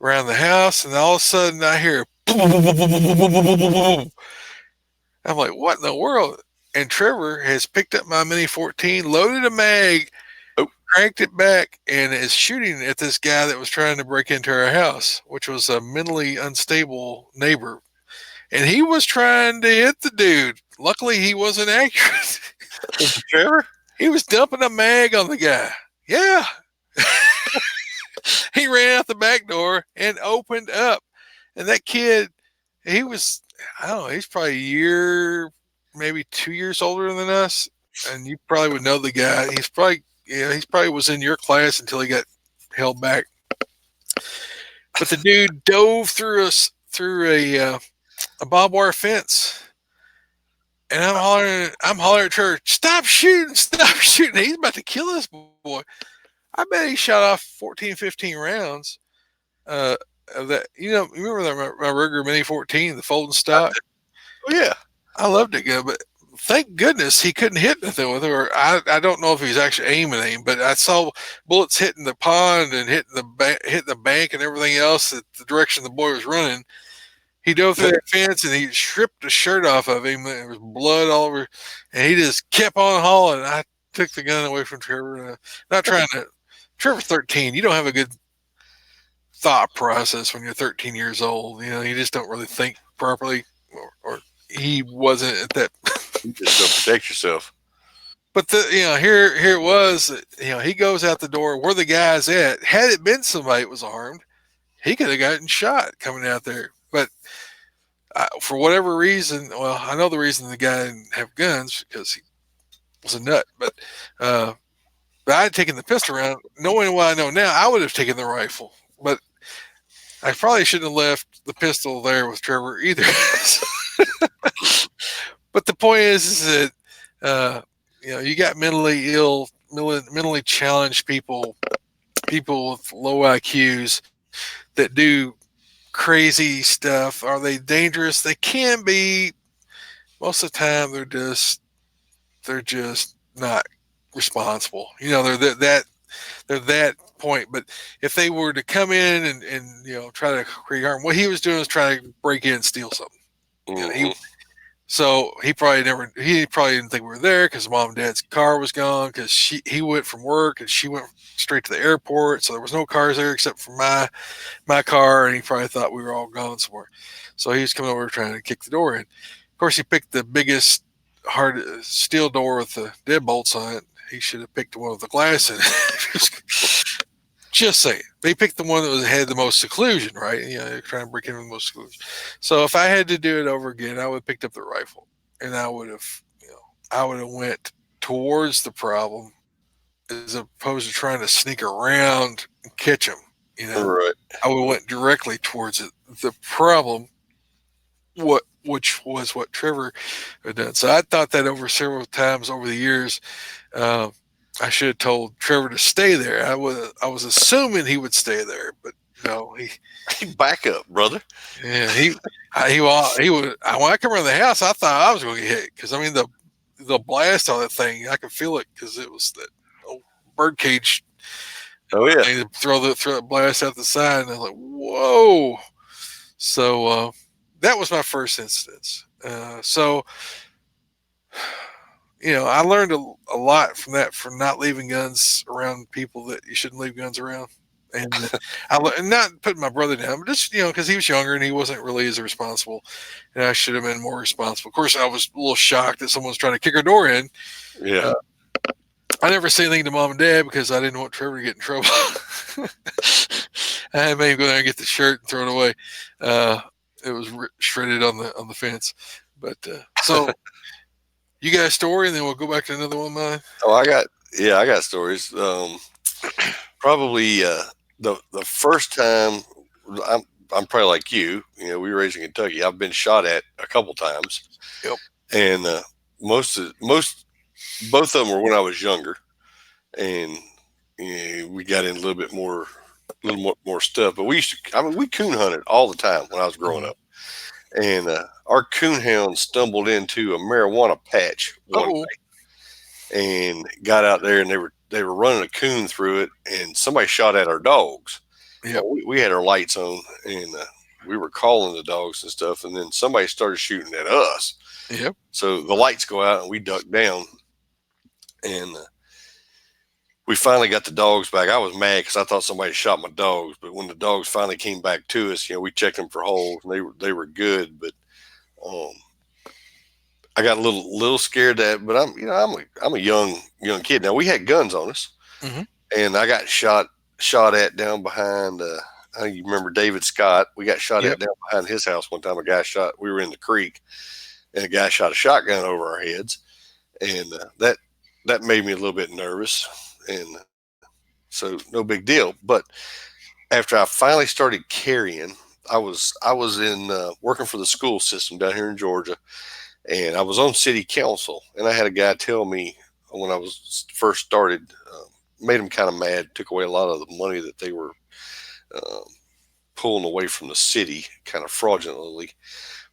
around the house and all of a sudden I hear boom, boom, boom, boom, boom, boom, boom, boom, boom, boom. I'm like, what in the world? And Trevor has picked up my Mini 14, loaded a mag, Oh, cranked it back, and is shooting at this guy that was trying to break into our house, which was a mentally unstable neighbor. And he was trying to hit the dude. Luckily, he wasn't accurate. Trevor? He was dumping a mag on the guy. Yeah. He ran out the back door and opened up. And that kid, he was, I don't know, he's probably a year, maybe 2 years older than us. And you probably would know the guy. He's probably was in your class until he got held back. But the dude dove through a barbed wire fence, and I'm hollering at her, stop shooting, stop shooting. He's about to kill this boy. I bet he shot off 14, 15 rounds. Uh, of that, you remember my Ruger Mini 14, the folding stock? Oh, yeah. I loved it, good, but thank goodness he couldn't hit nothing with it. Or I don't know if he was actually aiming, but I saw bullets hitting the pond and hitting the bank and everything else at the direction the boy was running. He dove through that fence and he stripped the shirt off of him. There was blood all over, and he just kept on hauling. I took the gun away from Trevor. Not trying to. Trevor's 13. You don't have a good thought process when you're 13 years old. You just don't really think properly, or he wasn't at that. You just don't protect yourself. But here it was. He goes out the door where the guy's at. Had it been somebody that was armed, he could have gotten shot coming out there. But for whatever reason, well, I know the reason the guy didn't have guns because he was a nut. But I had taken the pistol around, knowing what I know now. I would have taken the rifle, but I probably shouldn't have left the pistol there with Trevor either. But the point is that you got mentally ill, mentally challenged people with low IQs that do crazy stuff. Are they dangerous? They can be. Most of the time, they're just not responsible. They're they're that point. But if they were to come in and try to create harm, what he was doing was trying to break in and steal something. He Hmm. So he probably didn't think we were there because mom and dad's car was gone because he went from work and she went straight to the airport, so there was no cars there except for my car, and he probably thought we were all gone somewhere. So he was coming over trying to kick the door in. Of course, he picked the biggest hard steel door with the deadbolts on it. He should have picked the one with the glass in it. Just saying. They picked the one that had the most seclusion, right? They're trying to break in with the most seclusion. So if I had to do it over again, I would have picked up the rifle, and I would have went towards the problem as opposed to trying to sneak around and catch them. You know, Right. I would have went directly towards it. The problem, which was what Trevor had done. So I thought that over several times over the years. Um, I should have told Trevor to stay there. I was assuming he would stay there, but no, Back up, brother. yeah, he would. When I come around the house, I thought I was going to get hit because I mean the blast on that thing, I could feel it because it was that old bird cage. Oh yeah. They throw the blast out the side, and I was like, whoa. So that was my first instance. So I learned a lot from that, from not leaving guns around people that you shouldn't leave guns around. And and not putting my brother down, but just because he was younger and he wasn't really as responsible, and I should have been more responsible. Of course, I was a little shocked that someone was trying to kick our door in. Yeah. Uh, I never said anything to mom and dad because I didn't want Trevor to get in trouble. I had made him go there and get the shirt and throw it away. It was shredded on the fence. But so you got a story, and then we'll go back to another one of mine. Oh, I got stories. Probably the first time I'm I'm probably like you. We were raised in Kentucky. I've been shot at a couple times, Yep. and most both of them were when I was younger, and we got in a little bit more, more stuff. But we used to, I mean, we coon hunted all the time when I was growing Mhm. up, and our coon hound stumbled into a marijuana patch one Oh. and got out there, and they were running a coon through it, and somebody shot at our dogs. Yep. Well, we had our lights on, and we were calling the dogs and stuff, and then somebody started shooting at us. Yep. So the lights go out, and we duck down, and we finally got the dogs back. I was mad because I thought somebody shot my dogs, but when the dogs finally came back to us, we checked them for holes, and they were good, but um, I got a little scared that, but I'm a young kid. Now we had guns on us, Hmm. and I got shot at down behind. You remember David Scott? We got shot Yep. at down behind his house one time. A guy shot. We were in the creek, and a guy shot a shotgun over our heads, and that made me a little bit nervous. And so no big deal. But after I finally started carrying, I was in working for the school system down here in Georgia, and I was on city council, and I had a guy tell me when I was first started, made him kind of mad, took away a lot of the money that they were um, pulling away from the city, kind of fraudulently.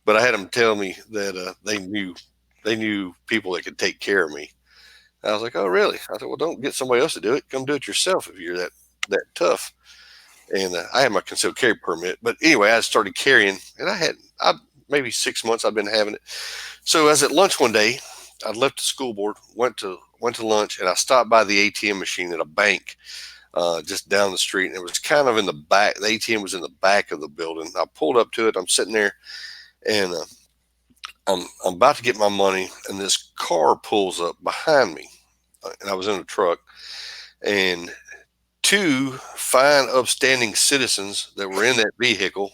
But I had him tell me that they knew people that could take care of me. I was like, oh really? I said, well, don't get somebody else to do it. Come do it yourself if you're that tough. And I had my concealed carry permit, but anyway, I started carrying, and I maybe 6 months I've been having it. So I was at lunch one day. I left the school board, went to lunch, and I stopped by the ATM machine at a bank just down the street, and it was kind of in the back. The ATM was in the back of the building. I pulled up to it. I'm sitting there, and I'm about to get my money, and this car pulls up behind me, and I was in a truck, and two fine, upstanding citizens that were in that vehicle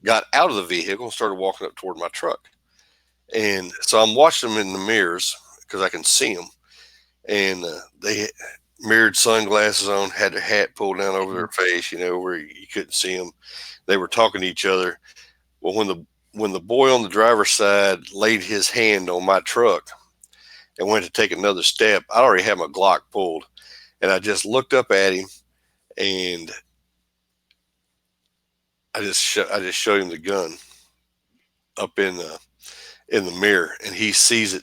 got out of the vehicle and started walking up toward my truck. And so I'm watching them in the mirrors because I can see them, and they had mirrored sunglasses on, had their hat pulled down over their face, where you couldn't see them. They were talking to each other. Well, when the boy on the driver's side laid his hand on my truck and went to take another step, I already had my Glock pulled, and I just looked up at him, and I just showed him the gun up in the mirror, and he sees it,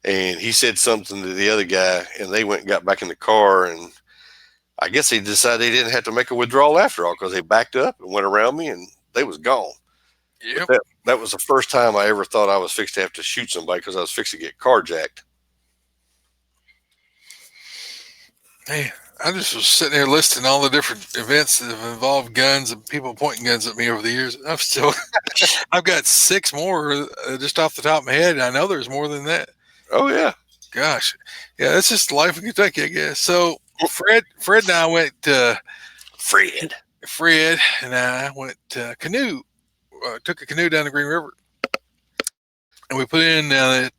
and he said something to the other guy, and they went and got back in the car, and I guess they decided they didn't have to make a withdrawal after all because they backed up and went around me, and they was gone. But Yep. that was the first time I ever thought I was fixed to have to shoot somebody because I was fixed to get carjacked. Hey, I just was sitting here listing all the different events that have involved guns and people pointing guns at me over the years. I've got six more just off the top of my head. And I know there's more than that. Oh yeah. Gosh, yeah, that's just life in Kentucky, I guess. So Fred and I went. Fred. Fred and I went canoe. Took a canoe down the Green River, and we put in down at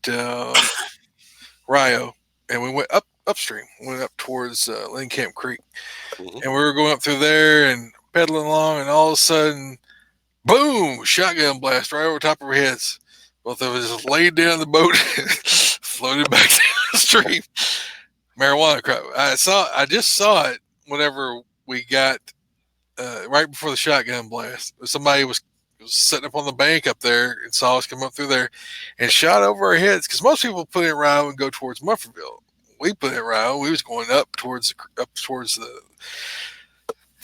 Rio, and we went upstream. Went up towards Camp Creek, Mm-hmm. and we were going up through there and pedaling along, and all of a sudden, boom! Shotgun blast right over top of our heads. Both of us just laid down in the boat, floated back down the stream. Marijuana crop. I just saw it whenever we got right before the shotgun blast. Somebody was sitting up on the bank up there and saw us come up through there and shot over our heads because most people put in Rye and go towards Mufferville. We put in Rye. We was going up towards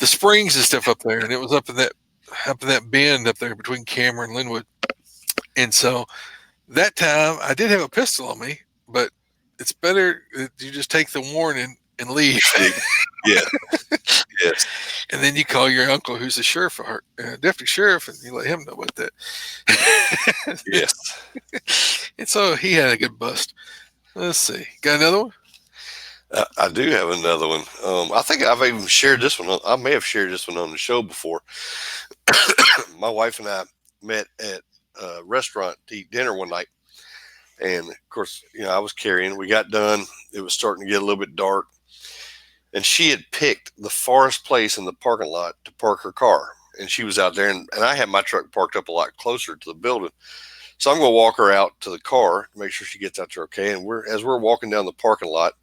the springs and stuff up there, and it was up in that bend up there between Cameron and Linwood. And so that time I did have a pistol on me, but it's better that you just take the warning and leave. Yeah. Yes. And then you call your uncle, who's a sheriff, deputy sheriff, and you let him know about that. Yes. And so he had a good bust. Let's see. Got another one? I do have another one. I think I've even shared this one. I may have shared this one on the show before. My wife and I met at a restaurant to eat dinner one night. And of course, I was carrying. We got done. It was starting to get a little bit dark. And she had picked the farthest place in the parking lot to park her car. And she was out there, and I had my truck parked up a lot closer to the building. So I'm going to walk her out to the car to make sure she gets out there okay. And as we're walking down the parking lot,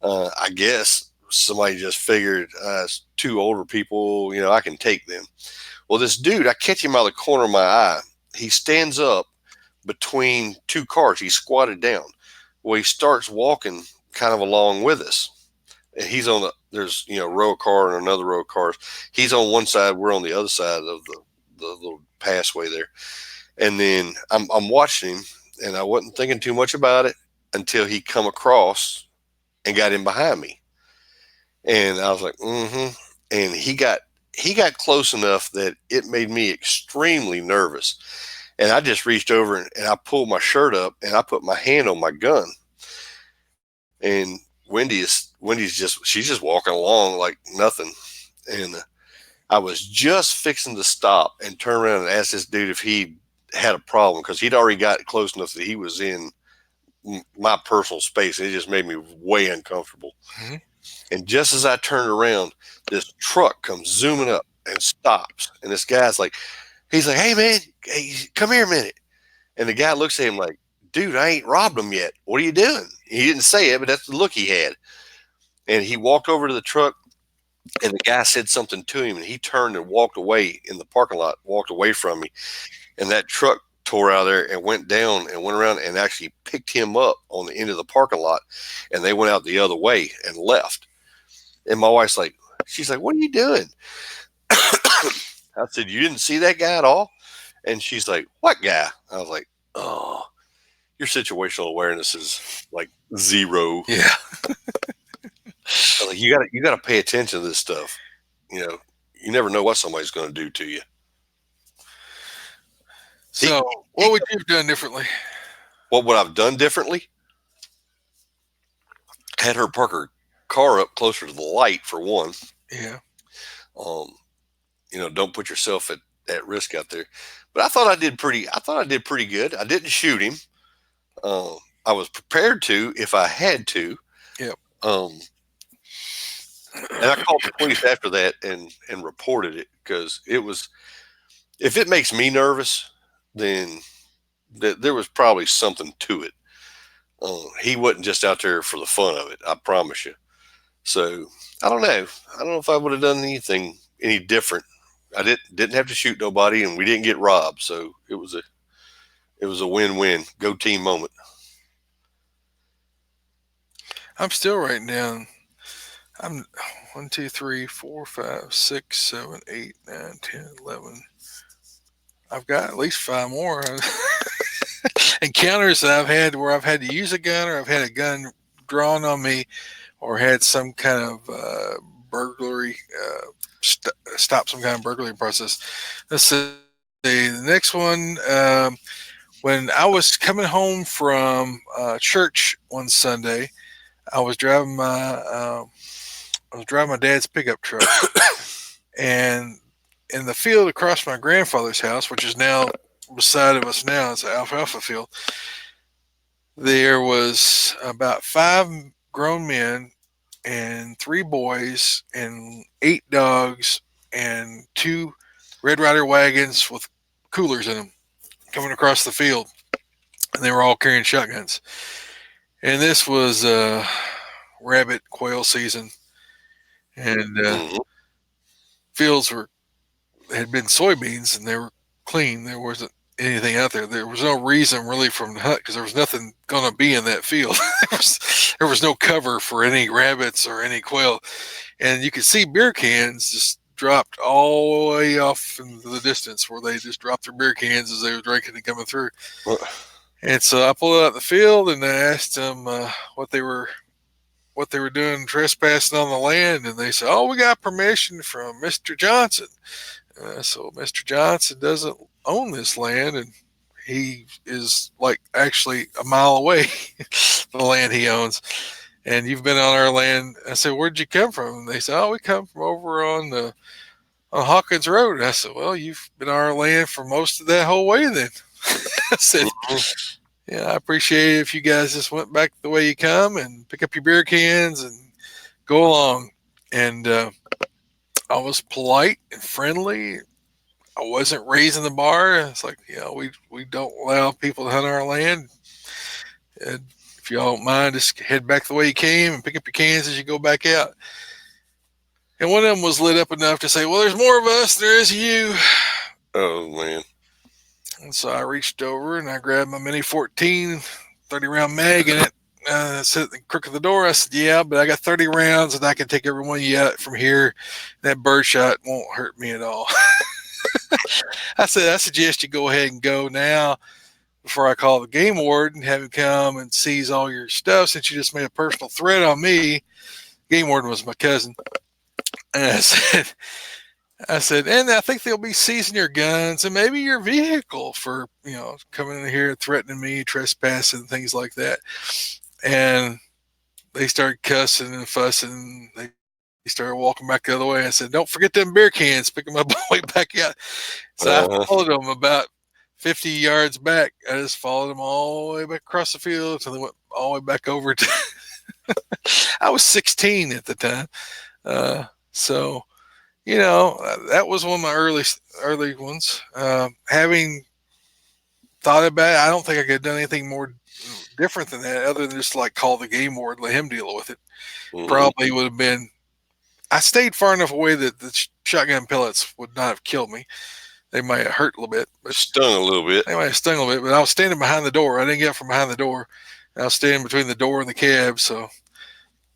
I guess somebody just figured it's two older people, I can take them. Well, this dude, I catch him out of the corner of my eye. He stands up between two cars. He's squatted down. Well, he starts walking kind of along with us. And he's there's, a row of car and another row of cars. He's on one side. We're on the other side of the little passway there. And then I'm watching him, and I wasn't thinking too much about it until he come across and got in behind me. And I was like, mm-hmm. And he got close enough that it made me extremely nervous. And I just reached over and I pulled my shirt up and I put my hand on my gun. And she's just walking along like nothing. And I was just fixing to stop and turn around and ask this dude if he had a problem because he'd already got close enough that he was in my personal space. It just made me way uncomfortable. Mm-hmm. And just as I turned around, this truck comes zooming up and stops. And this guy's like, he's like, hey, man, hey, come here a minute. And the guy looks at him like, dude, I ain't robbed him yet. What are you doing? He didn't say it, but that's the look he had. And he walked over to the truck, and the guy said something to him, and he turned and walked away in the parking lot, walked away from me. And that truck tore out of there and went down and went around and actually picked him up on the end of the parking lot. And they went out the other way and left. And my wife's like, she's like, what are you doing? I said, you didn't see that guy at all? And she's like, what guy? I was like, oh, your situational awareness is like zero. Yeah. Like, you gotta pay attention to this stuff. You never know what somebody's going to do to you. So, what would you have done differently? What would I've done differently? Had her park her car up closer to the light for one. Yeah. Don't put yourself at risk out there. But I thought I did pretty good. I didn't shoot him. I was prepared to if I had to. Yep. And I called the police after that and reported it because it was, if it makes me nervous, then there was probably something to it. He wasn't just out there for the fun of it. I promise you. So I don't know. I don't know if I would have done anything any different. I didn't have to shoot nobody, and we didn't get robbed. So it was a win-win. Go team moment. I'm still writing down. I'm 1, 2, 3, 4, 5, 6, 7, 8, 9, 10, 11. I've got at least five more encounters that I've had where I've had to use a gun or I've had a gun drawn on me or had some kind of burglary, stop some kind of burglary process. Let's see. The next one, when I was coming home from church one Sunday, I was driving my dad's pickup truck, and in the field across my grandfather's house, which is now beside of us now, it's an alfalfa field. There was about five grown men and three boys and eight dogs and two Red Rider wagons with coolers in them coming across the field, and they were all carrying shotguns. And this was rabbit quail season, and Mm-hmm. fields were had been soybeans and they were clean. There wasn't anything out there. There was no reason really for them to hunt because there was nothing going to be in that field. there was no cover for any rabbits or any quail, and you could see beer cans just dropped all the way off into the distance where they just dropped their beer cans as they were drinking and coming through. And so I pulled out in the field and I asked them what they were doing trespassing on the land, and they said, "Oh, we got permission from Mr. Johnson." So Mr. Johnson doesn't own this land, and he is like actually a mile away, the land he owns. And you've been on our land. I said, "Where'd you come from?" And they said, "Oh, we come from over on Hawkins Road." And I said, "Well, you've been on our land for most of that whole way then." I said, "Yeah, I appreciate it if you guys just went back the way you come and pick up your beer cans and go along." And I was polite and friendly. I wasn't raising the bar. It's like, we don't allow people to hunt our land. And if y'all don't mind, just head back the way you came and pick up your cans as you go back out. And one of them was lit up enough to say, "Well, there's more of us than there is you." Oh man. And so I reached over and I grabbed my Mini 14, 30 round mag in it. I said at the crook of the door, I said, "Yeah, but I got 30 rounds and I can take every one of you out from here. That birdshot won't hurt me at all." I said, "I suggest you go ahead and go now before I call the game warden, have him come and seize all your stuff since you just made a personal threat on me." Game warden was my cousin. And I said, "And I think they'll be seizing your guns and maybe your vehicle for, coming in here threatening me, trespassing, things like that." And they started cussing and fussing. They started walking back the other way. I said, "Don't forget them beer cans. Pick them up on the way back out." So I followed Uh-huh. them about 50 yards back. I just followed them all the way back across the field until they went all the way back over to. I was 16 at the time. So that was one of my early ones. Having thought about it, I don't think I could have done anything more different than that, other than just like call the game ward, let him deal with it. Mm-hmm. Probably would have been. I stayed far enough away that the shotgun pellets would not have killed me. They might have hurt a little bit, but Stung a little bit. they might have stung a little bit. But I was standing behind the door. I didn't get up from behind the door. I was standing between the door and the cab, so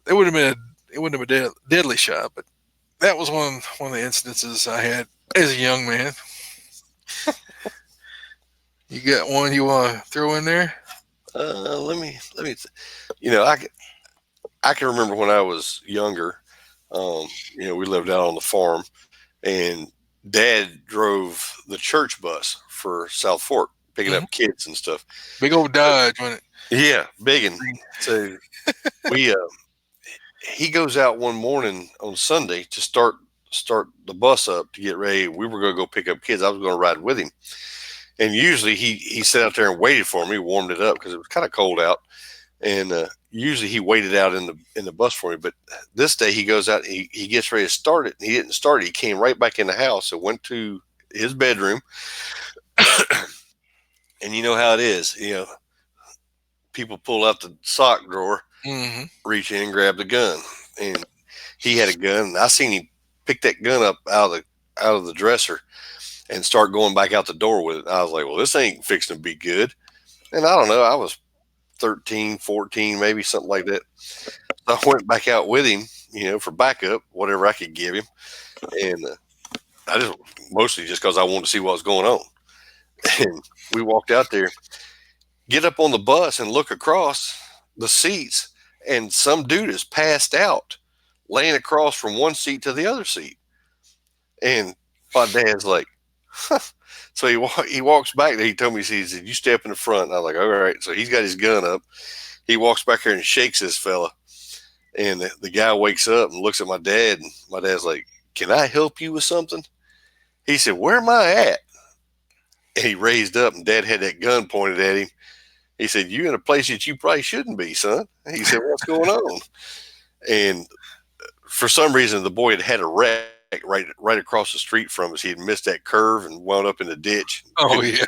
it would have been it wouldn't have been a deadly shot. But that was one of the incidences I had as a young man. You got one you want to throw in there? Let me. You know, I can remember when I was younger. We lived out on the farm, and Dad drove the church bus for South Fork, picking Mm-hmm. up kids and stuff. Big old Dodge, wasn't Yeah, biggin. So we he goes out one morning on Sunday to start the bus up to get ready. We were going to go pick up kids. I was going to ride with him, and usually he sat out there and waited for me, warmed it up because it was kind of cold out, and usually he waited out in the bus for me. But this day he goes out, he gets ready to start it, and he didn't start it. He came right back in the house and went to his bedroom, and you know how it is, people pull out the sock drawer, he? Mm-hmm. reach in and grab the gun, and he had a gun. And I seen him pick that gun up out of the dresser and start going back out the door with it. I was like, well, this ain't fixing to be good. And I don't know, I was 13, 14, maybe something like that. So I went back out with him, for backup, whatever I could give him. And I just mostly just because I wanted to see what was going on. And we walked out there, get up on the bus and look across the seats, and some dude is passed out, laying across from one seat to the other seat. And my dad's like, huh. So he walks back there. He told me, he said, "You step in the front." And I was like, "All right." So he's got his gun up. He walks back here and shakes this fella. And the guy wakes up and looks at my dad. And my dad's like, "Can I help you with something?" He said, "Where am I at?" And he raised up, and dad had that gun pointed at him. He said, "You're in a place that you probably shouldn't be, son." He said, "What's going on?" And for some reason, the boy had a wreck right across the street from us. He had missed that curve and wound up in the ditch. Oh yeah.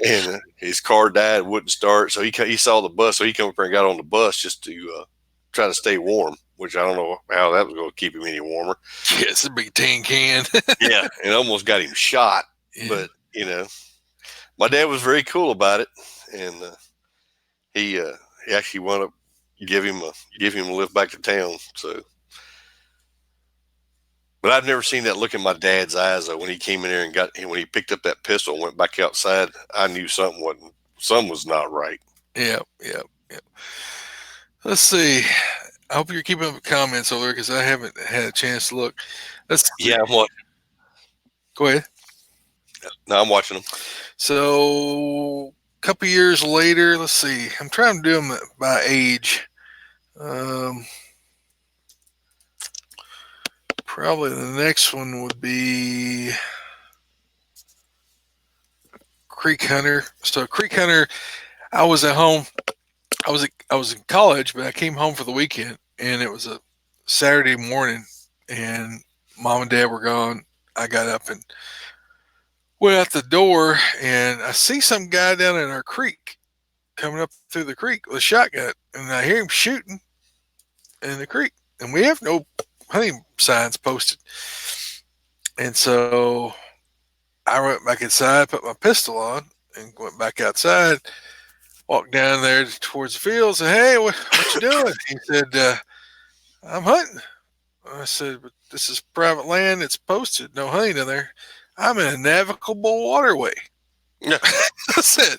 And his car died, wouldn't start. So he saw the bus, so he came up here and got on the bus just to try to stay warm, which I don't know how that was going to keep him any warmer. Yes, a big tin can. Yeah, and almost got him shot. Yeah. But my dad was very cool about it, and he actually wound up give him a lift back to town. So, but I've never seen that look in my dad's eyes though when he came in there and when he picked up that pistol and went back outside. I knew something was not right. Yeah, yeah, yeah. Let's see. I hope you're keeping up with comments over there because I haven't had a chance to look. Let's see. Yeah, Go ahead. no, I'm watching them. So, a couple years later, let's see. I'm trying to do them by age. Um, Probably the next one would be Creek Hunter. So, Creek Hunter, I was at home. I was in college, but I came home for the weekend, and it was a Saturday morning, and mom and dad were gone. I got up and went out the door, and I see some guy down in our creek coming up through the creek with a shotgun, and I hear him shooting in the creek, and we have no hunting signs posted. And so I went back inside, put my pistol on, and went back outside. Walked down there towards the field, said, "Hey, what you doing?" He said, "I'm hunting." I said, "But this is private land. It's posted. No hunting in there. I'm in a navigable waterway." Yeah. I said,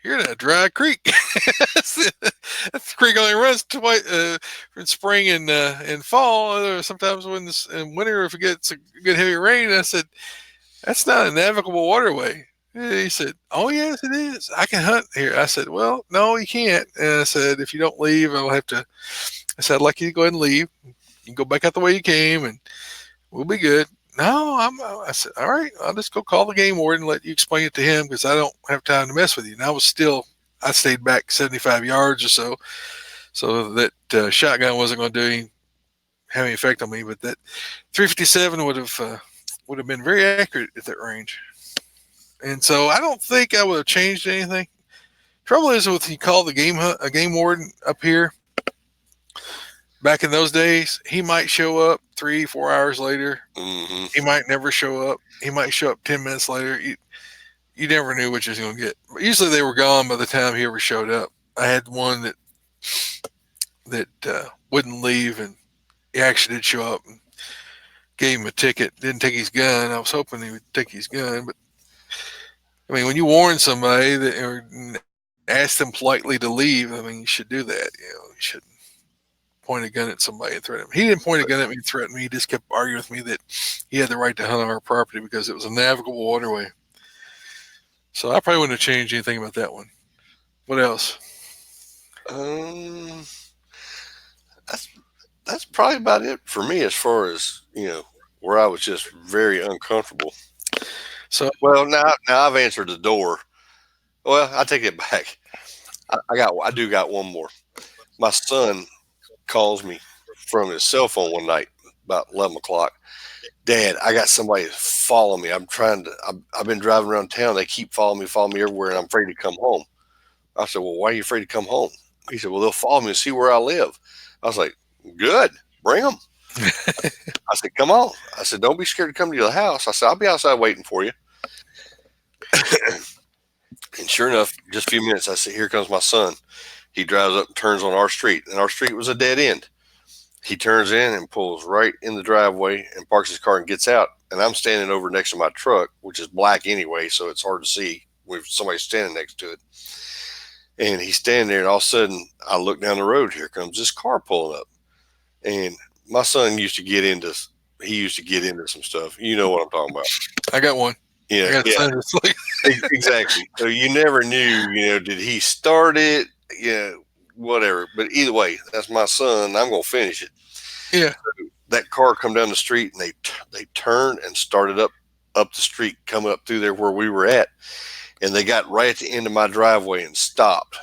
"You're in a dry creek." That creek only runs twice in spring and fall. Sometimes in winter, if it gets a good heavy rain. I said, "That's not a navigable waterway." He said, "Oh yes, it is. I can hunt here." I said, "Well, no, you can't." And I said, "If you don't leave, I'll have to." I said, "I'd like you to go ahead and leave. You can go back out the way you came, and we'll be good." No, I said, "All right, I'll just go call the game warden and let you explain it to him because I don't have time to mess with you." And I stayed back 75 yards or so that shotgun wasn't going to have any effect on me. But that 357 would have been very accurate at that range. And so I don't think I would have changed anything. Trouble is with you call a game warden up here. Back in those days, he might show up 3-4 hours later. Mm-hmm. He might never show up. He might show up 10 minutes later. You never knew what you was going to get. But usually they were gone by the time he ever showed up. I had one that wouldn't leave, and he actually did show up and gave him a ticket. Didn't take his gun. I was hoping he would take his gun, but I mean, when you warn somebody or ask them politely to leave, I mean, you should do that. You shouldn't point a gun at somebody and threaten them. He didn't point a gun at me and threaten me. He just kept arguing with me that he had the right to hunt on our property because it was a navigable waterway. So I probably wouldn't have changed anything about that one. What else? Um, that's that's probably about it for me as far as where I was just very uncomfortable. So Well, now I've answered the door. Well, I take it back. I do got one more. My son calls me from his cell phone one night about 11 o'clock. Dad, I got somebody following me. I've been driving around town. They keep following me everywhere, and I'm afraid to come home. I said, well, why are you afraid to come home? He said, well, they'll follow me and see where I live. I was like, good, bring them. I said, come on. I said, don't be scared to come to the house. I said, I'll be outside waiting for you. And sure enough, just a few minutes, I see, here comes my son. He drives up and turns on our street, and our street was a dead end. He turns in and pulls right in the driveway and parks his car and gets out. And I'm standing over next to my truck, which is black anyway, so it's hard to see when somebody's standing next to it. And he's standing there, and all of a sudden, I look down the road. Here comes this car pulling up. And my son he used to get into some stuff. You know what I'm talking about. I got one. I Yeah, got a yeah, son that's like, exactly. So you never knew, did he start it? Yeah, whatever. But either way, that's my son. I'm gonna finish it. yeah, That car come down the street, and they turned and started up the street, coming up through there where we were at, and they got right at the end of my driveway and stopped.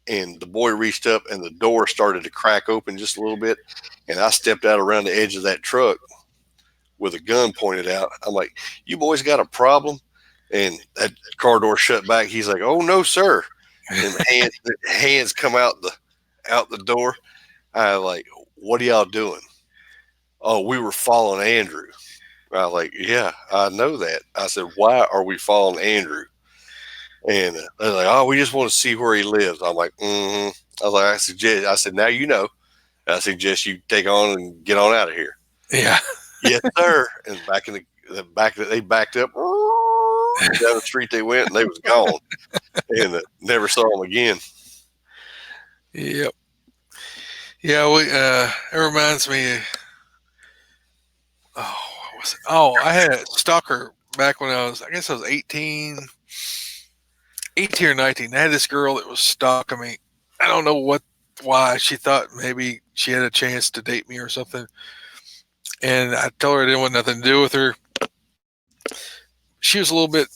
And the boy reached up, and the door started to crack open just a little bit, and I stepped out around the edge of that truck with a gun pointed out. I'm like, "You boys got a problem?" And that car door shut back. He's like, "Oh no, sir!" And hands come out the door. I like, "What are y'all doing?" "Oh, we were following Andrew." I was like, "Yeah, I know that." I said, "Why are we following Andrew?" And they're like, "Oh, we just want to see where he lives." I'm like, "Mm-hmm." I was like, I said, "Now you know. I suggest you take on and get on out of here." yeah, "Yes, sir." And back in the back, they backed up down the street. They went, and they was gone, and never saw them again. yep, yeah. We it reminds me. Oh, what was it? Oh, I had a stalker back when I guess I was 18 or 19. I had this girl that was stalking me. I don't know why. She thought maybe she had a chance to date me or something. And I told her I didn't want nothing to do with her. She was a little bit,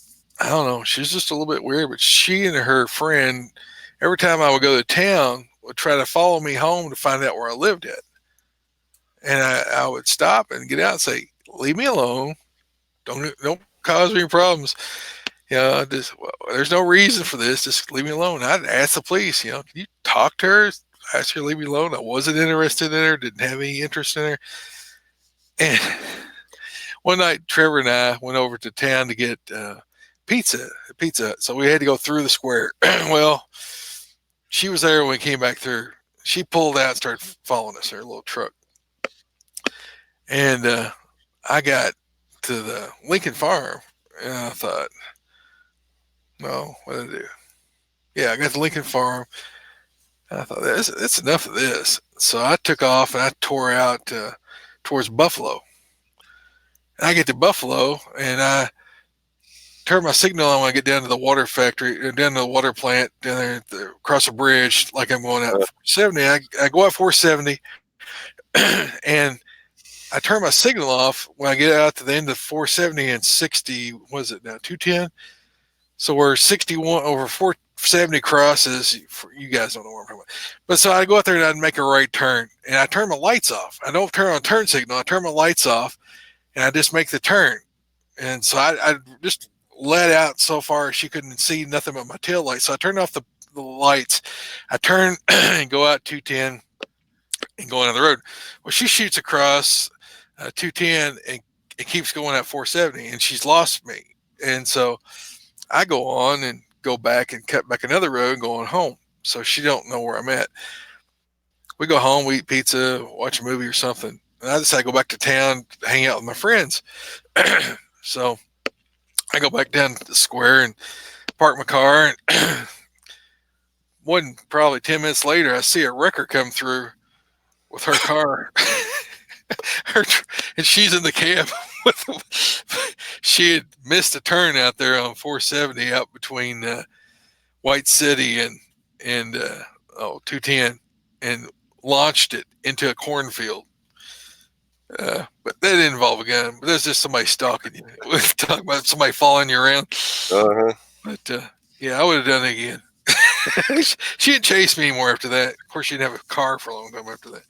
I don't know, she was just a little bit weird, but she and her friend, every time I would go to town, would try to follow me home to find out where I lived at. And I would stop and get out and say, leave me alone. Don't cause me problems. Well, there's no reason for this. Just leave me alone. I'd ask the police, can you talk to her? Ask her to leave me alone. I wasn't interested in her, didn't have any interest in her. And one night, Trevor and I went over to town to get pizza. So we had to go through the square. Well, she was there when we came back through. She pulled out and started following us, her little truck. And I got to the Lincoln Farm, and I thought, no, what did I do? Yeah, I got to Lincoln Farm. And I thought, that's enough of this. So I took off and I tore out towards Buffalo. And I get to Buffalo, and I turn my signal on when I get down to the water factory, down to the water plant, down there across the bridge, like I'm going out 470. I go out 470, and I turn my signal off when I get out to the end of 470 and 60. What is it now? 210. So we're 61 over 470 crosses. You guys don't know where I'm talking about. But so I go out there and I make a right turn, and I turn my lights off. I don't turn on turn signal. I turn my lights off, and I just make the turn. And so I just let out so far she couldn't see nothing but my tail light. So I turned off the lights. I turn and go out 210 and go on the road. Well, she shoots across 210 and it keeps going at 470, and she's lost me. And so I go on and go back and cut back another road and go on home. So she don't know where I'm at. We go home, we eat pizza, watch a movie or something. And I decide to go back to town, hang out with my friends. So I go back down to the square and park my car. And probably 10 minutes later, I see a wrecker come through with her car. And she's in the cab. She had missed a turn out there on 470 out between White City and 210, and launched it into a cornfield. But that didn't involve a gun. But that's just somebody stalking you. We're talking about somebody following you around. Uh-huh. But yeah, I would have done it again. She didn't chase me anymore after that. Of course, she didn't have a car for a long time after that.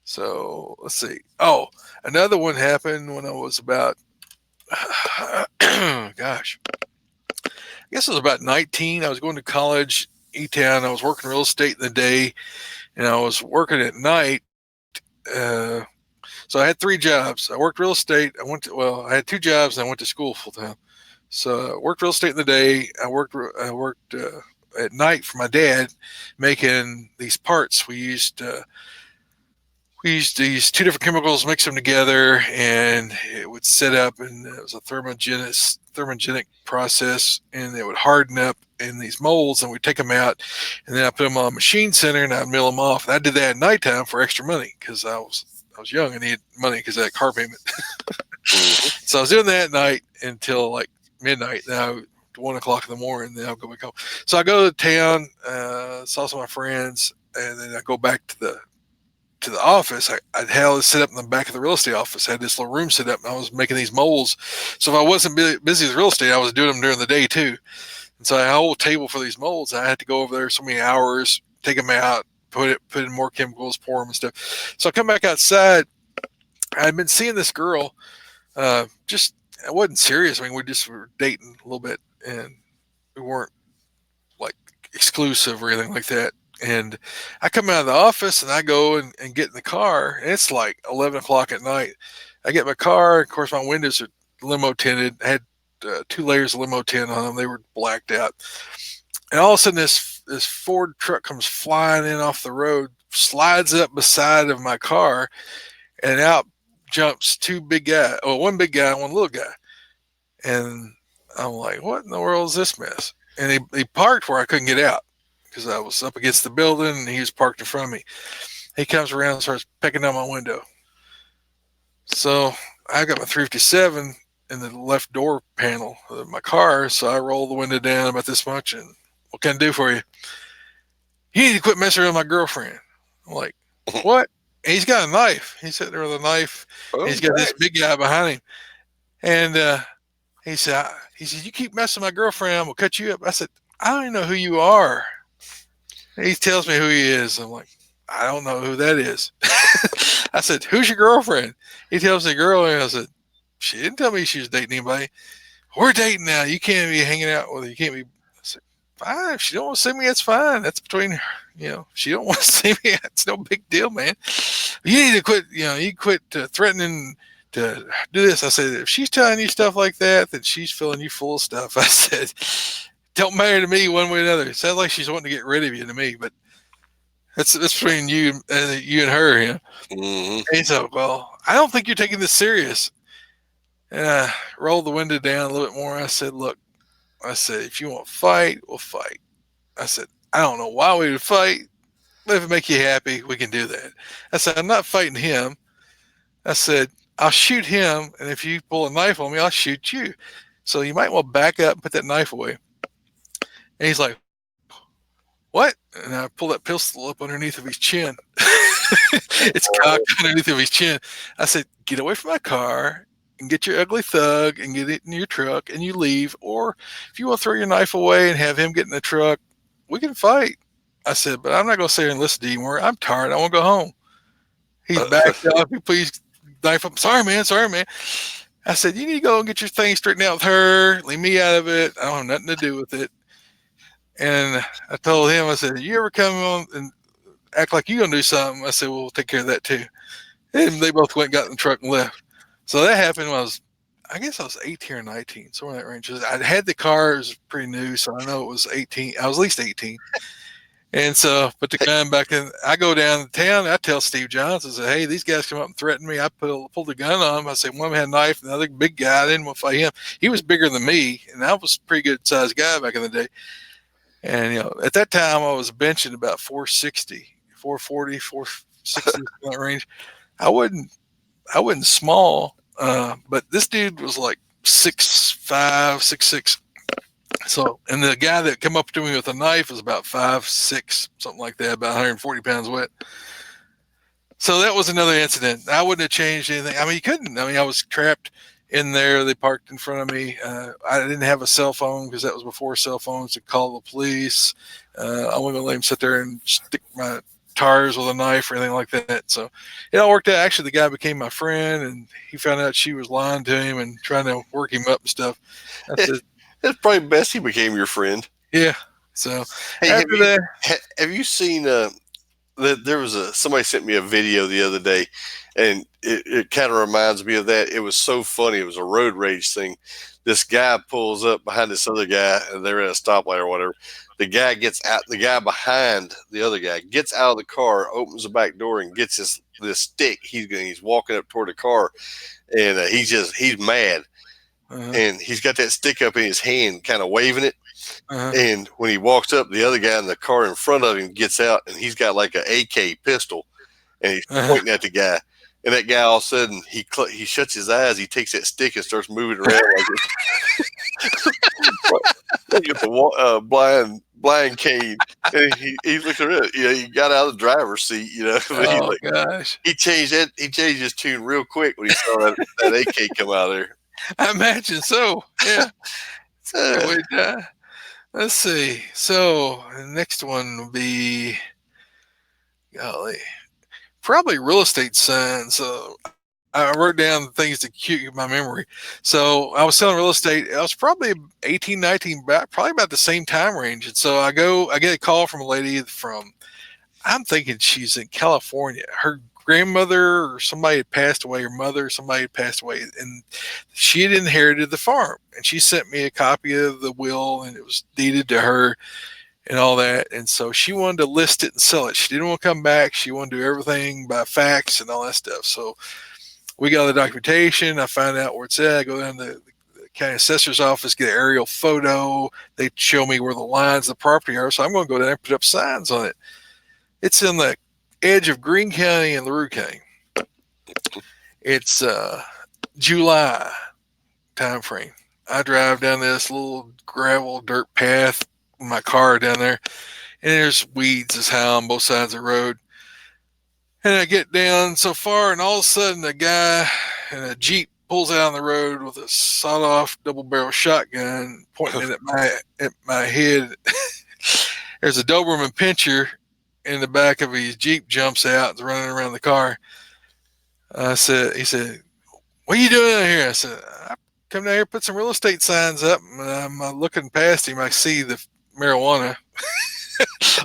So let's see. Oh, another one happened when I was about, gosh, I guess I was about 19. I was going to college, E-Town. I was working real estate in the day, and I was working at night. So I had 3 jobs. I worked real estate. I had 2 jobs, and I went to school full time. So I worked real estate in the day. I worked at night for my dad, making these parts. We used these two different chemicals, mix them together, and it would set up. And it was a thermogenic process, and it would harden up in these molds, and we'd take them out, and then I put them on a machine center, and I'd mill them off. And I did that at nighttime for extra money because I was young and needed money because I had car payment. Mm-hmm. So I was doing that at night until like midnight. Now 1 o'clock in the morning, then I'll go back home. So I go to town, saw some of my friends, and then I go back to the office. I had all this set up in the back of the real estate office. I had this little room set up, and I was making these molds. So if I wasn't busy with real estate, I was doing them during the day too. And so I had a whole table for these molds. I had to go over there so many hours, take them out, put in more chemicals, pour them and stuff. So I come back outside. I had been seeing this girl. Just it wasn't serious. I mean, we just were dating a little bit, and we weren't like exclusive or anything like that. And I come out of the office and I go and get in the car, and it's like 11 o'clock at night. I get in my car. Of course, my windows are limo tinted. I had 2 layers of limo tint on them. They were blacked out. And all of a sudden, this Ford truck comes flying in off the road, slides up beside of my car, and out jumps two big guys. Oh, one big guy, one little guy. And I'm like, what in the world is this mess? And he parked where I couldn't get out because I was up against the building and he was parked in front of me. He comes around and starts pecking down my window. So I got my 357 in the left door panel of my car. So I roll the window down about this much. And what can I do for you? You need to quit messing around with my girlfriend. I'm like, what? And he's got a knife. He's sitting there with a knife. And Oh, he's got this dang. big guy behind him. And he said, you keep messing with my girlfriend, I'm gonna cut you up. I said, I don't even know who you are. And he tells me who he is. I'm like, I don't know who that is. I said, who's your girlfriend? He tells me the girl, and I said, she didn't tell me she was dating anybody. We're dating now. You can't be hanging out with her. You can't be. I said, fine. If she don't want to see me, that's fine. That's between her. If she don't want to see me, it's no big deal, man. You need to quit. You quit threatening to do this. I said, if she's telling you stuff like that, then she's filling you full of stuff. I said, don't matter to me one way or another. It sounds like she's wanting to get rid of you to me, but that's between you and her. Mm-hmm. And he said, well, I don't think you're taking this serious. And I rolled the window down a little bit more. I said, look, I said, if you want to fight, we'll fight. I said, I don't know why we would fight, but if it make you happy, we can do that. I said, I'm not fighting him. I said, I'll shoot him, and if you pull a knife on me, I'll shoot you. So you might want to back up and put that knife away. And he's like, what? And I pull that pistol up underneath of his chin. It's cocked underneath of his chin. I said, get away from my car and get your ugly thug and get it in your truck and you leave. Or if you want to throw your knife away and have him get in the truck, we can fight. I said, but I'm not going to sit here and listen to you anymore. I'm tired. I want to go home. He's backed up. He please knife up. Sorry, man. Sorry, man. I said, you need to go and get your thing straightened out with her. Leave me out of it. I don't have nothing to do with it. And I told him, I said, you ever come on and act like you're going to do something? I said, well, we'll take care of that too. And they both went, got in the truck and left. So that happened when I guess I was 18 or 19, somewhere in that range. I had the car, it was pretty new, so I know it was 18. I was at least 18. And so, put the gun back in. I go down to town. I tell Steve Johns, I said, hey, these guys come up and threaten me. I pulled the gun on him. I said, one of them had a knife, and the other big guy, I didn't want to fight him. He was bigger than me, and I was a pretty good sized guy back in the day. And, at that time, I was benching about 460, 440, 460 in that range. I wasn't small, but this dude was like 6'5", 6'6". So, and the guy that came up to me with a knife was about 5'6", something like that, about 140 pounds wet. So that was another incident. I wouldn't have changed anything. I mean, you couldn't. I mean, I was trapped in there. They parked in front of me. I didn't have a cell phone because that was before cell phones to call the police. I wasn't going to let him sit there and stick my tires with a knife or anything like that. So it all worked out. Actually, the guy became my friend, and he found out she was lying to him and trying to work him up and stuff. I said, It's probably best he became your friend. yeah. So Hey, after that, have you seen? There was somebody sent me a video the other day, and it kind of reminds me of that. It was so funny. It was a road rage thing. This guy pulls up behind this other guy, and they're at a stoplight or whatever. The guy gets out. The guy behind the other guy gets out of the car, opens the back door, and gets this stick. He's walking up toward the car, and he's mad, Uh-huh. and he's got that stick up in his hand, kind of waving it. Uh-huh. And when he walks up, the other guy in the car in front of him gets out, and he's got like an AK pistol, and he's Uh-huh. pointing at the guy. And that guy all of a sudden he shuts his eyes. He takes that stick and starts moving around like it's a blind cane. And he looks around. You know, he got out of the driver's seat. You know, but he's Oh like gosh. he changed his tune real quick when he saw that AK come out of there. I imagine so. Yeah. It's a great Uh, way to die. Let's see. So the next one will be, golly, probably real estate signs. I wrote down things to keep my memory. So I was selling real estate. I was probably 18, 19, probably about the same time range. And so I get a call from a lady from, I'm thinking she's in California. Her grandmother or somebody had passed away, her mother, somebody had passed away, and she had inherited the farm. And she sent me a copy of the will, and it was deeded to her and all that. And so she wanted to list it and sell it. She didn't want to come back. She wanted to do everything by fax and all that stuff. So we got the documentation. I find out where it's at. I go down to the county assessor's office, get an aerial photo. They show me where the lines of the property are. So I'm going to go down and put up signs on it. It's in the edge of Greene County and LaRue County. It's July time frame. I drive down this little gravel dirt path with my car down there, and there's weeds as high on both sides of the road. And I get down so far, and all of a sudden, a guy in a Jeep pulls out on the road with a sawed-off double-barrel shotgun pointing it at my head. There's a Doberman pincher in the back of his Jeep, jumps out and is running around the car. He said, "What are you doing out here?" I said, "I come down here, put some real estate signs up." And I'm looking past him. I see the marijuana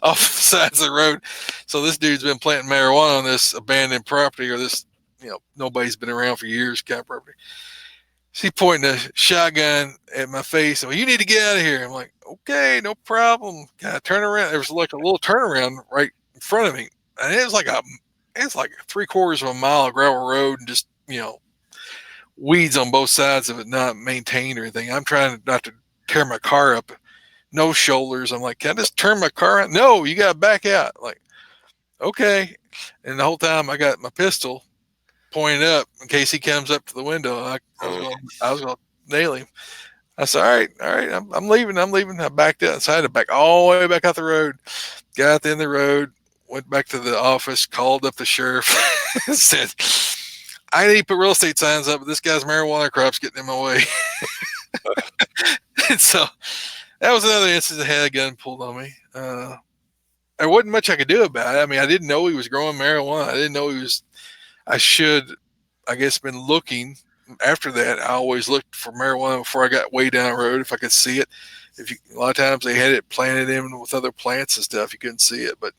off the sides of the road. So this dude's been planting marijuana on this abandoned property, or this, nobody's been around for years kind of property. She pointing a shotgun at my face. Well, you need to get out of here. I'm like, okay, no problem. Kind of turn around. There was like a little turnaround right in front of me, and it's like 3/4 of a mile of gravel road, and just weeds on both sides of it, not maintained or anything. I'm trying not to tear my car up. No shoulders. I'm like, can I just turn my car out? No, you got to back out. Like, okay. And the whole time I got my pistol pointed up in case he comes up to the window. I was going to nail him. I said, all right, I'm leaving. I backed out. So I had to back all the way back out the road. Got out the end of the road, went back to the office, called up the sheriff, said, I need to put real estate signs up, but this guy's marijuana crop's getting in my way. And so that was another instance I had a gun pulled on me. There wasn't much I could do about it. I mean, I didn't know he was growing marijuana. I didn't know he was. I should, I guess, been looking. After that, I always looked for marijuana before I got way down the road if I could see it. A lot of times they had it planted in with other plants and stuff, you couldn't see it. But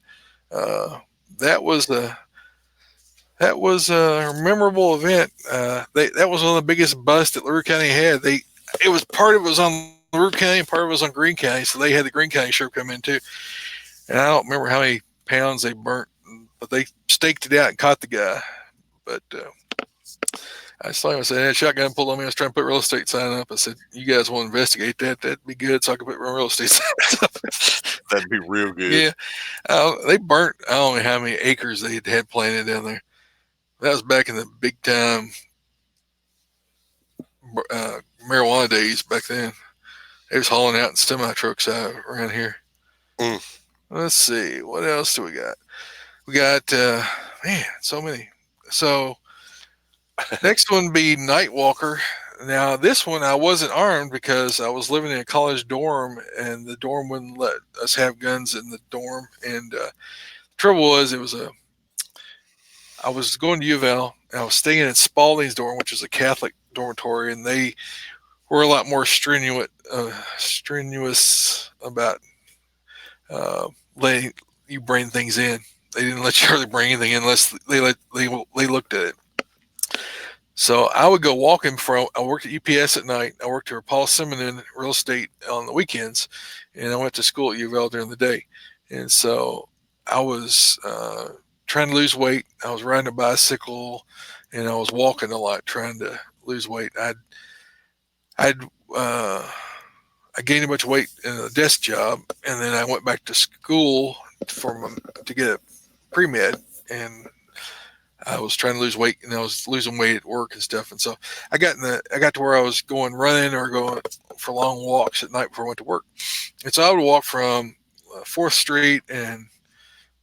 uh, that was a memorable event. That was one of the biggest busts that LaRue County had. It was part of it was on LaRue County, and part of it was on Greene County, so they had the Greene County sheriff come in too. And I don't remember how many pounds they burnt, but they staked it out and caught the guy. But I saw him. I said, "Hey, shotgun pulled on me. I was trying to put real estate sign up." I said, "You guys want to investigate that? That'd be good, so I can put real estate signs up." That'd be real good. Yeah, they burnt. I don't know how many acres they had planted down there. That was back in the big time marijuana days back then. They was hauling out in semi trucks out around here. Mm. Let's see, what else do we got? We got man, so many. So next one be Nightwalker. Now this one I wasn't armed because I was living in a college dorm, and the dorm wouldn't let us have guns in the dorm. And the trouble was, I was going to U of L, and I was staying in Spalding's dorm, which is a Catholic dormitory, and they were a lot more strenuous about letting you bring things in. They didn't let you really bring anything in unless they looked at it. So I would go walking from. I worked at UPS at night. I worked for Paul Simon in real estate on the weekends, and I went to school at U of L during the day. And so I was trying to lose weight. I was riding a bicycle, and I was walking a lot trying to lose weight. I'd uh, I gained a bunch of weight in a desk job, and then I went back to school to get a pre med, and I was trying to lose weight, and I was losing weight at work and stuff. And so I got to where I was going running or going for long walks at night before I went to work. And so I would walk from Fourth Street, and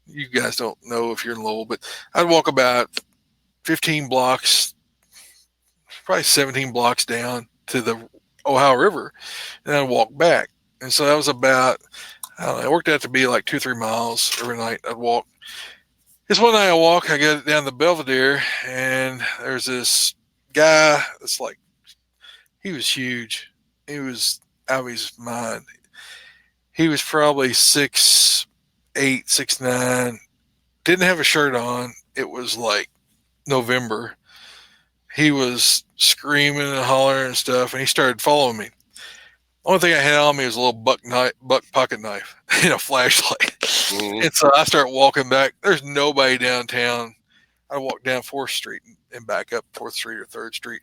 you guys don't know if you're in Lowell, but I'd walk about 15 blocks, probably 17 blocks down to the Ohio River, and I'd walk back. And so that was about, I don't know, it worked out to be like 2 or 3 miles every night. I'd walk. This one night I walk, I get down the Belvedere, and there's this guy that's like, he was huge. He was out of his mind. He was probably 6'8", 6'9". Didn't have a shirt on. It was like November. He was screaming and hollering and stuff, and he started following me. Only thing I had on me was a little buck pocket knife and a flashlight. Mm-hmm. And so I start walking back. There's nobody downtown. I walk down 4th Street and back up 4th Street or 3rd Street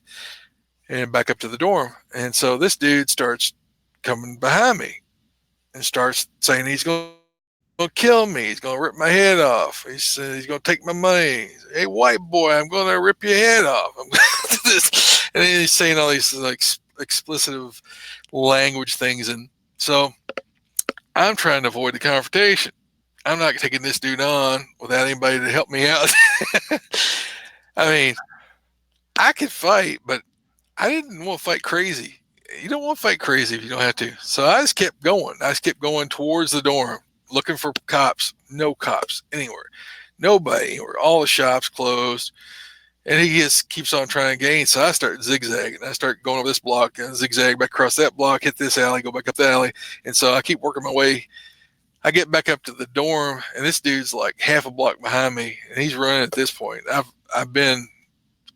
and back up to the dorm. And so this dude starts coming behind me and starts saying he's going to kill me. He's going to rip my head off. He said he's going to take my money. Hey, white boy, I'm going to rip your head off. And then he's saying all these like explicit language things. And so I'm trying to avoid the confrontation. I'm not taking this dude on without anybody to help me out. I mean, I could fight, but I didn't want to fight crazy. You don't want to fight crazy if you don't have to. So I just kept going. I just kept going towards the dorm, looking for cops. No cops anywhere. Nobody anywhere. All the shops closed. And he just keeps on trying to gain. So I start zigzagging. I start going over this block and zigzag back across that block, hit this alley, go back up the alley. And so I keep working my way. I get back up to the dorm, and this dude's like half a block behind me, and he's running at this point. I've been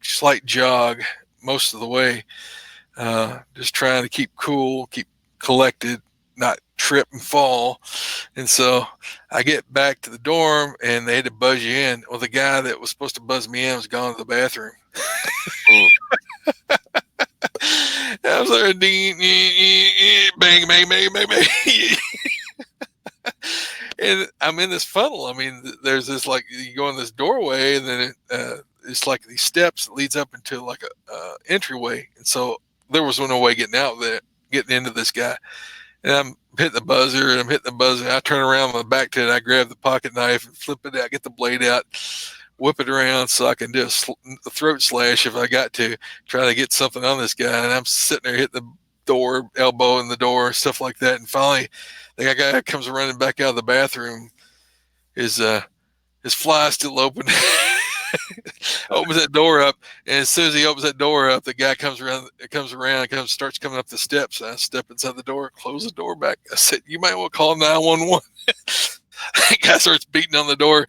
slight jog most of the way, just trying to keep cool, keep collected, not trip and fall. And so I get back to the dorm, and they had to buzz you in. Well, the guy that was supposed to buzz me in was gone to the bathroom. Mm. I was there, bang, bang, bang, bang, bang. And I'm in this funnel. I mean, there's this like you go in this doorway, and then it's like these steps that leads up into like a entryway. And so there was no way getting out there, getting into this guy. And I'm hitting the buzzer, and I'm hitting the buzzer. I turn around my back to it. I grab the pocket knife and flip it out, get the blade out, whip it around so I can do a throat slash if I got to, try to get something on this guy. And I'm sitting there hitting the door, elbow in the door, stuff like that. And finally, the guy comes running back out of the bathroom. His fly still open. Opens that door up, and as soon as he opens that door up, the guy comes around, starts coming up the steps. And I step inside the door, close the door back. I said, "You might want to call 911." The guy starts beating on the door.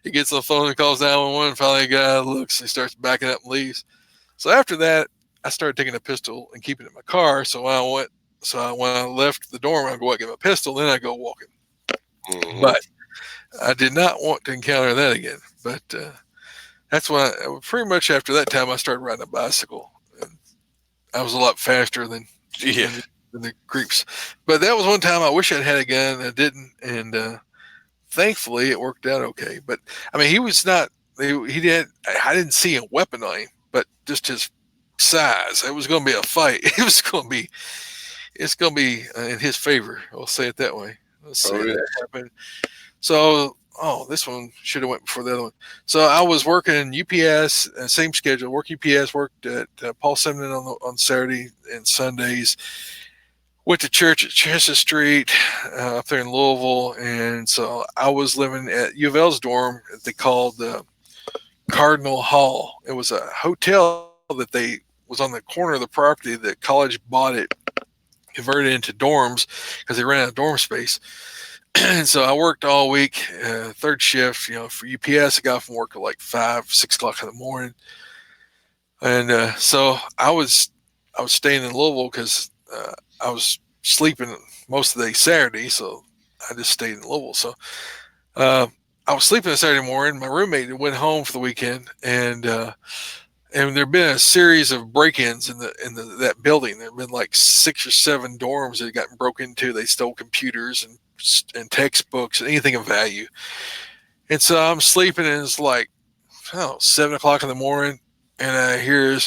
He gets on the phone and calls 911. Finally, the guy looks. He starts backing up and leaves. So after that, I started taking a pistol and keeping it in my car. So when I left the dorm, I go out get my pistol. Then I go walking. Mm-hmm. But I did not want to encounter that again. But that's when pretty much after that time I started riding a bicycle. And I was a lot faster Yeah. than the creeps. But that was one time I wish I'd had a gun. I didn't, and thankfully it worked out okay. But I mean, he was not. He did. I didn't see a weapon on him, but just his size. It was going to be a fight. It was going to be. It's going to be in his favor. I'll say it that way. Let's say that happened. So, this one should have went before the other one. So I was working UPS, same schedule. Work UPS, worked at Paul Simon on Saturday and Sundays. Went to church at Chester Street up there in Louisville, and so I was living at U of L's dorm. They called Cardinal Hall. It was a hotel that they was on the corner of the property. The college bought it, converted it into dorms because they ran out of dorm space. And so I worked all week, third shift. For UPS, I got off from work at like 5, 6 o'clock in the morning. So I was staying in Louisville because I was sleeping most of the day Saturday, so I just stayed in Louisville. So uh, I was sleeping on Saturday morning. My roommate went home for the weekend, and there'd been a series of break-ins in that building. There'd been like 6 or 7 dorms that had gotten broken into. They stole computers and textbooks and anything of value. And so I'm sleeping, and it's like, I don't know, 7 o'clock in the morning, and I hear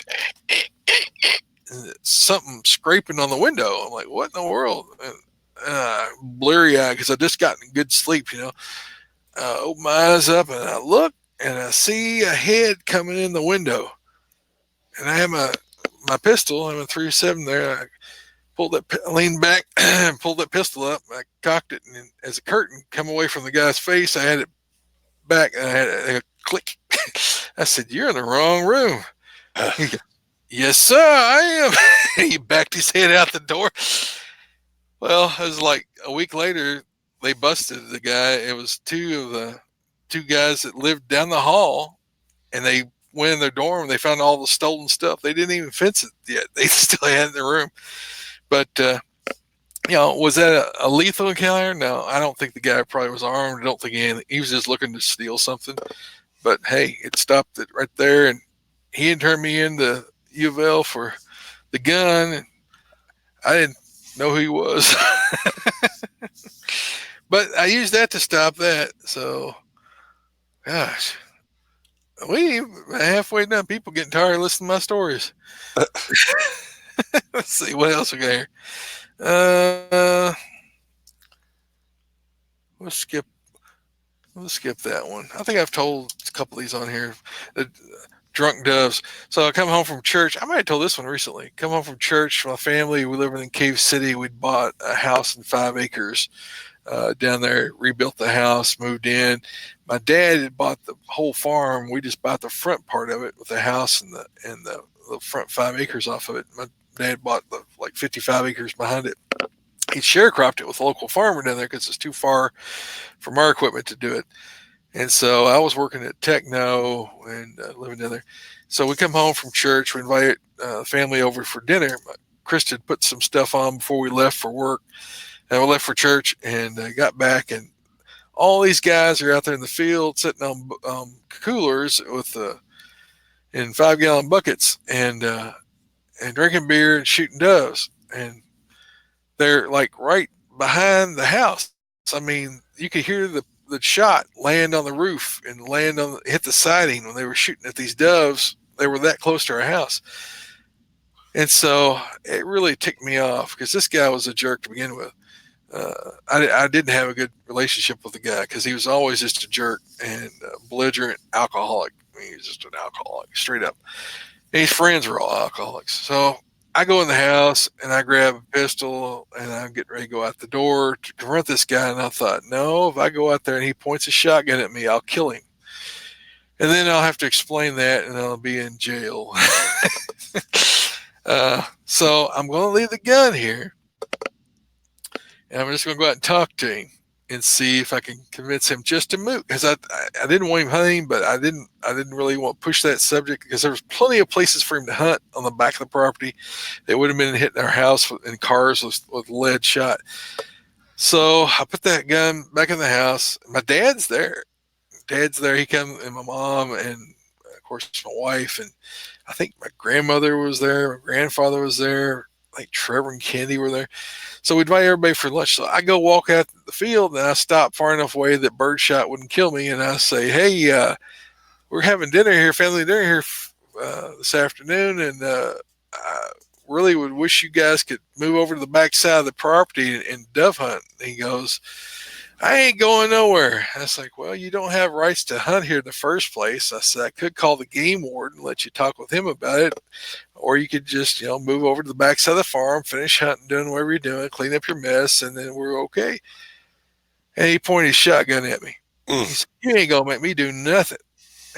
something scraping on the window. I'm like, what in the world? And blurry eyed because I just gotten good sleep, open my eyes up and I look and I see a head coming in the window. And I have my pistol, I'm a 307 there. I leaned back and pulled that pistol up. I cocked it, and as a curtain come away from the guy's face, I had it back and I had a click. I said, "You're in the wrong room." He goes, "Yes, sir, I am." He backed his head out the door. Well, it was like a week later, they busted the guy. It was two guys that lived down the hall, and they went in their dorm. They found all the stolen stuff. They didn't even fence it yet. They still had it in their room. But was that a lethal encounter? No, I don't think the guy probably was armed. I don't think he was just looking to steal something. But hey, it stopped it right there, and he had turned me into U of L for the gun, and I didn't know who he was. But I used that to stop that. So, gosh, we halfway done. People getting tired of listening to my stories. Let's see what else we got here. Uh, we'll skip. We'll skip that one. I think I've told a couple of these on here. The drunk doves. So I come home from church. I might have told this one recently. Come home from church. My family. We live in Cave City. We'd bought a house in 5 acres down there, rebuilt the house, moved in. My dad had bought the whole farm. We just bought the front part of it with the house and the front 5 acres off of it. My dad bought the like 55 acres behind it. He sharecropped it with a local farmer down there because it's too far from our equipment to do it. And so I was working at Techno and living down there. So we come home from church. We invite family over for dinner. Chris had put some stuff on before we left for work. And we left for church and got back, and all these guys are out there in the field sitting on coolers with in 5-gallon buckets and drinking beer and shooting doves. And they're like right behind the house. I mean, you could hear the shot land on the roof and hit the siding when they were shooting at these doves. They were that close to our house. And so it really ticked me off because this guy was a jerk to begin with. I didn't have a good relationship with the guy because he was always just a jerk and belligerent alcoholic. I mean, he was just an alcoholic, straight up. And his friends were all alcoholics. So I go in the house and I grab a pistol and I'm getting ready to go out the door to confront this guy. And I thought, no, if I go out there and he points a shotgun at me, I'll kill him. And then I'll have to explain that and I'll be in jail. So I'm going to leave the gun here and I'm just going to go out and talk to him and see if I can convince him just to move because I didn't want him hunting, but I didn't really want to push that subject because there was plenty of places for him to hunt on the back of the property. They would have been hitting our house in cars with lead shot. So I put that gun back in the house. My dad's there. Dad's there. He comes and my mom and of course my wife and I think my grandmother was there. My grandfather was there. Like Trevor and Candy were there. So we invite everybody for lunch. So I go walk out the field and I stop far enough away that birdshot wouldn't kill me. And I say, hey, we're having dinner here, family dinner here this afternoon. And I really would wish you guys could move over to the back side of the property and dove hunt. And he goes, I ain't going nowhere. I was like, well, you don't have rights to hunt here in the first place. I said, I could call the game warden and let you talk with him about it. Or you could just, move over to the backside of the farm, finish hunting, doing whatever you're doing, clean up your mess, and then we're okay. And he pointed his shotgun at me. He said, you ain't going to make me do nothing.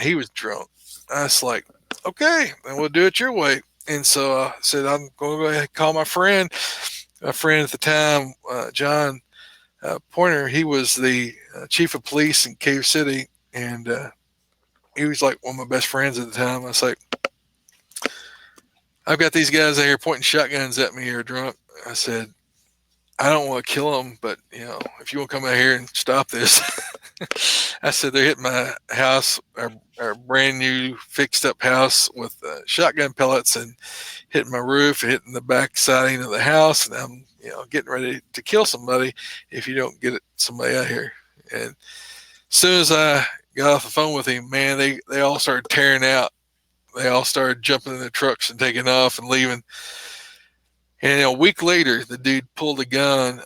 He was drunk. I was like, okay, then we'll do it your way. And so I said, I'm going to go ahead and call my friend. My friend at the time, John Pointer, he was the chief of police in Cave City. And he was like one of my best friends at the time. I was like, I've got these guys out here pointing shotguns at me here drunk. I said, I don't want to kill them, but if you want to come out here and stop this, I said they're hitting my house, our brand new fixed up house with shotgun pellets and hitting my roof, hitting the back siding of the house, and I'm getting ready to kill somebody if you don't get somebody out here. And as soon as I got off the phone with him, man, they all started tearing out. They all started jumping in the trucks and taking off and leaving. And a week later, the dude pulled a gun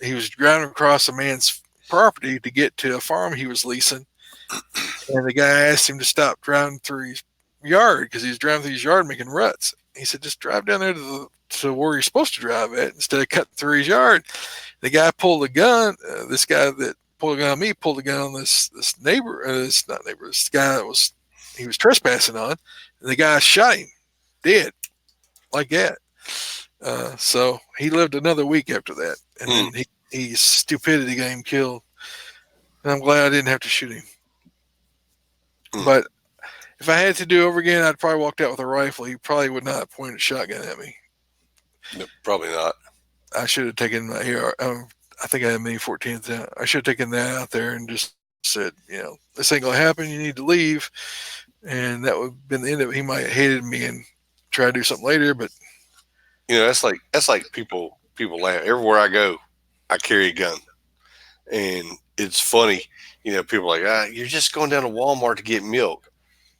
he was driving across a man's property to get to a farm he was leasing. And the guy asked him to stop driving through his yard because he was driving through his yard making ruts. He said, just drive down there to where you're supposed to drive at instead of cutting through his yard. The guy pulled a gun. This guy that pulled a gun on me pulled a gun on this neighbor. This not neighbor. This guy that he was trespassing on. And the guy shot him dead like that. So he lived another week after that, and then his stupidity got him killed. And I'm glad I didn't have to shoot him. But if I had to do it over again, I'd probably walked out with a rifle. He probably would not have pointed a shotgun at me. No, probably not. I should have taken my AR. I think I had mini 14s out. I should have taken that out there and just said, this ain't gonna happen. You need to leave, and that would have been the end of it. He might have hated me and try to do something later, but That's like people laugh. Everywhere I go, I carry a gun, and it's funny. People are like, you're just going down to Walmart to get milk.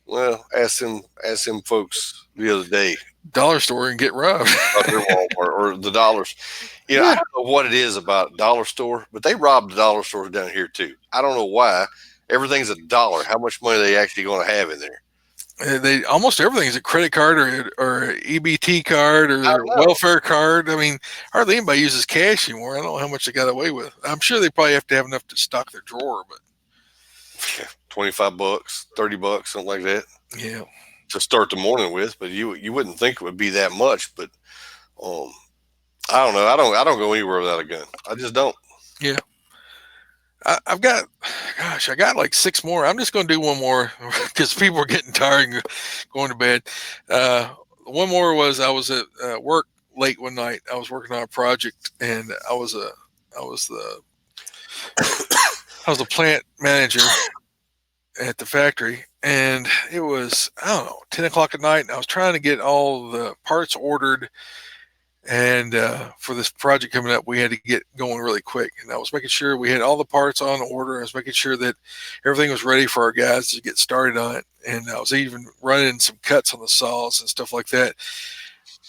Well, ask them folks the other day dollar store and get robbed. about their Walmart or the dollars. I don't know what it is about dollar store, but they rob the dollar stores down here too. I don't know why. Everything's $1. How much money are they actually going to have in there? They almost everything is a credit card or EBT card or welfare card. I mean, hardly anybody uses cash anymore. I don't know how much they got away with. I'm sure they probably have to have enough to stock their drawer, but $25, $30, something like that. Yeah. To start the morning with, but you wouldn't think it would be that much. But I don't know. I don't go anywhere without a gun. I just don't. Yeah. I got like 6 more. I'm just going to do one more because people are getting tired and going to bed. One more was I was at work late one night. I was working on a project, and I was the plant manager at the factory, and it was 10 o'clock at night, and I was trying to get all the parts ordered. And for this project coming up, we had to get going really quick. And I was making sure we had all the parts on order. I was making sure that everything was ready for our guys to get started on it. And I was even running some cuts on the saws and stuff like that.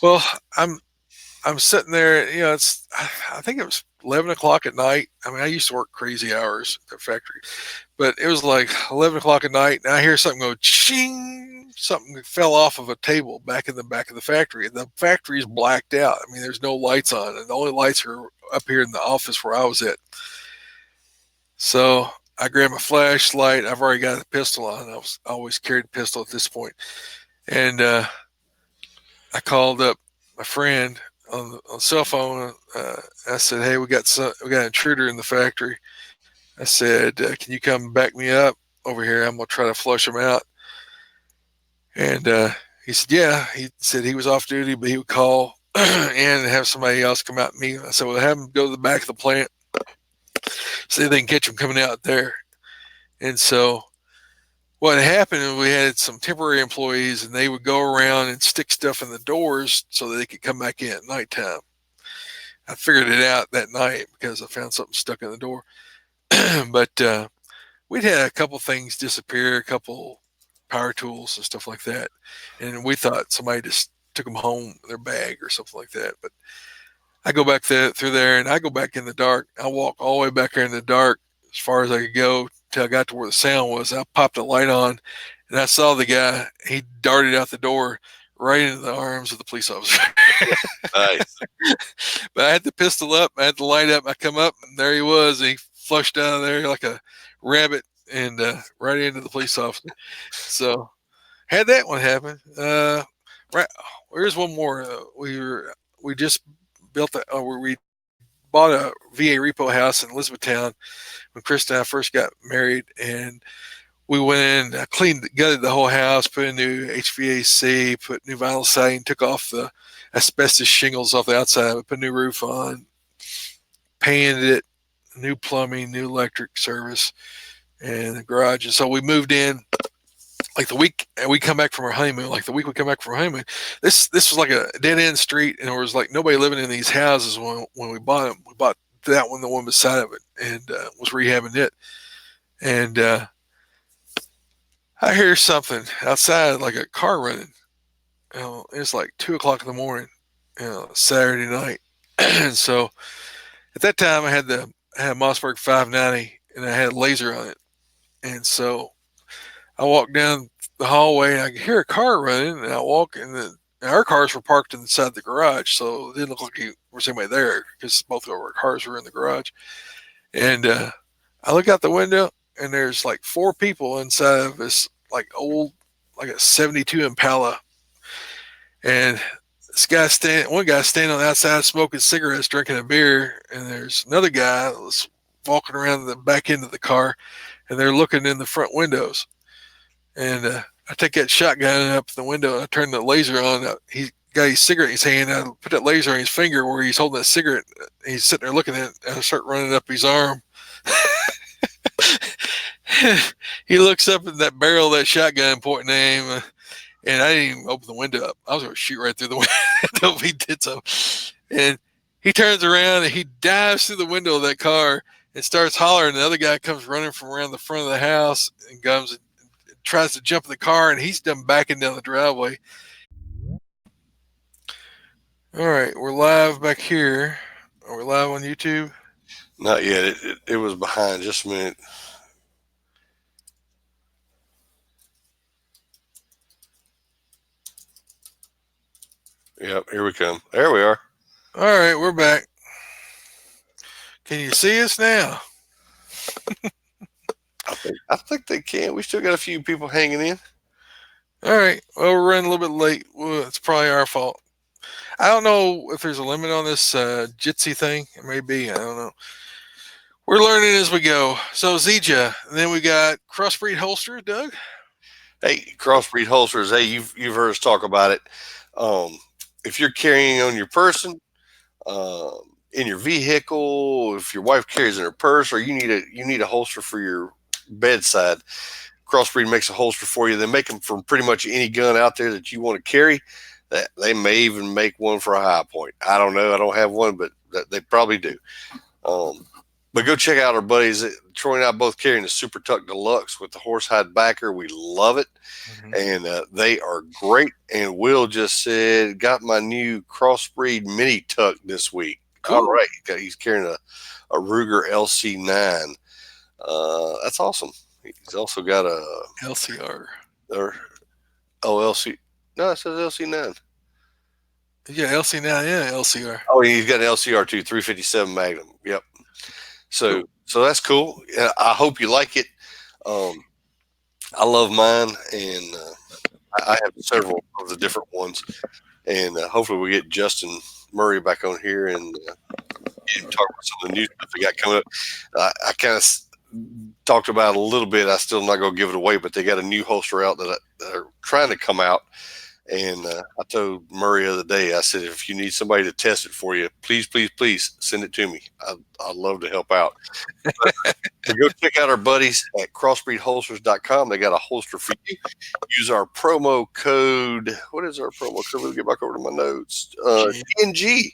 Well, I'm sitting there. I think it was 11 o'clock at night. I mean, I used to work crazy hours at the factory, but it was like 11 o'clock at night, and I hear something go ching. Something fell off of a table back in the back of the factory, and the factory is blacked out. I mean, there's no lights on, and the only lights are up here in the office where I was at. So I grabbed my flashlight. I've already got a pistol on. I always carried a pistol at this point, and I called up my friend on the cell phone. I said, "Hey, we got an intruder in the factory." I said, "Can you come back me up over here? I'm gonna try to flush him out." And he said, "Yeah." He said he was off duty, but he would call and have somebody else come out and meet him. I said, "Well, have him go to the back of the plant, see if they can catch him coming out there." And so what happened is we had some temporary employees, and they would go around and stick stuff in the doors so that they could come back in at nighttime. I figured it out that night because I found something stuck in the door. But we'd had a couple things disappear, a couple power tools and stuff like that, and we thought somebody just took them home in their bag or something like that. But I go back through there, and I go back in the dark. I walk all the way back there in the dark as far as I could go till I got to where the sound was. I popped a light on, and I saw the guy. He darted out the door right into the arms of the police officer. Nice. But I had the pistol up, I had the light up. I come up, and there he was. He flushed out of there like a rabbit and right into the police officer. So had that one happen. Right, here's one more. We just built we bought a VA repo house in Elizabethtown when Chris and I first got married, and we went in, cleaned, gutted the whole house, put in new HVAC, put new vinyl siding, took off the asbestos shingles off the outside, put a new roof on, painted it, new plumbing, new electric service, and the garage. And so we moved in like the week we come back from our honeymoon. Like the week we come back from our honeymoon, this was like a dead end street, and there was like nobody living in these houses when we bought them. We bought that one, the one beside of it, and was rehabbing it. And I hear something outside, like a car running. It's like 2 o'clock in the morning, Saturday night. And so at that time, I had a Mossberg 590, and I had a laser on it. And so I walked down the hallway, and I could hear a car running, and I walk in the. And our cars were parked inside the garage, so it didn't look like there was anybody there because both of our cars were in the garage. And I look out the window, and there's like four people inside of this like old, like a '72 Impala, and one guy standing on the outside smoking cigarettes, drinking a beer, and there's another guy that's walking around the back end of the car, and they're looking in the front windows. And I take that shotgun up the window, and I turn the laser on. He got his cigarette in his hand. I put that laser on his finger where he's holding that cigarette. He's sitting there looking at it, and I start running up his arm. He looks up at that barrel of that shotgun, pointing at him, and I didn't even open the window up. I was going to shoot right through the window if he did so. And he turns around and he dives through the window of that car and starts hollering. The other guy comes running from around the front of the house and comes and tries to jump in the car, and he's done backing down the driveway. All right, we're live back here. Are we live on YouTube? Not yet. It was behind just a minute. Yep, here we come. There we are. All right, we're back. Can you see us now? I think they can. We still got a few people hanging in. All right. Well, we're running a little bit late. Well, it's probably our fault. I don't know if there's a limit on this Jitsi thing. It may be. I don't know. We're learning as we go. So Zija, and then we got crossbreed holster, Doug. Hey, crossbreed holsters. Hey, you've heard us talk about it. If you're carrying on your person, in your vehicle, if your wife carries in her purse, or you need a holster for your bedside, Crossbreed makes a holster for you. They make them for pretty much any gun out there that you want to carry. That they may even make one for a high point. I don't know. I don't have one, but they probably do. But go check out our buddies. Troy and I both carrying the Super Tuck Deluxe with the horsehide backer. We love it. Mm-hmm. And they are great. And Will just said, got my new Crossbreed Mini Tuck this week. Cool. All right. He's carrying a Ruger LC9. That's awesome. He's also got a LCR. Or LC. No, it says LC9. Yeah, LC9, yeah, LCR. Oh, he's got an LCR too, 357 Magnum. Yep. So that's cool. I hope you like it. I love mine, and I have several of the different ones. And hopefully we get Justin Murray back on here and talk about some of the new stuff we got coming up. I kind of talked about it a little bit. I still not going to give it away, but they got a new holster out that are trying to come out. And I told Murray the other day, I said, if you need somebody to test it for you, please, please, please send it to me. I'd love to help out. So go check out our buddies at crossbreedholsters.com. They got a holster for you. Use our promo code. What is our promo code? Let me get back over to my notes. GNG.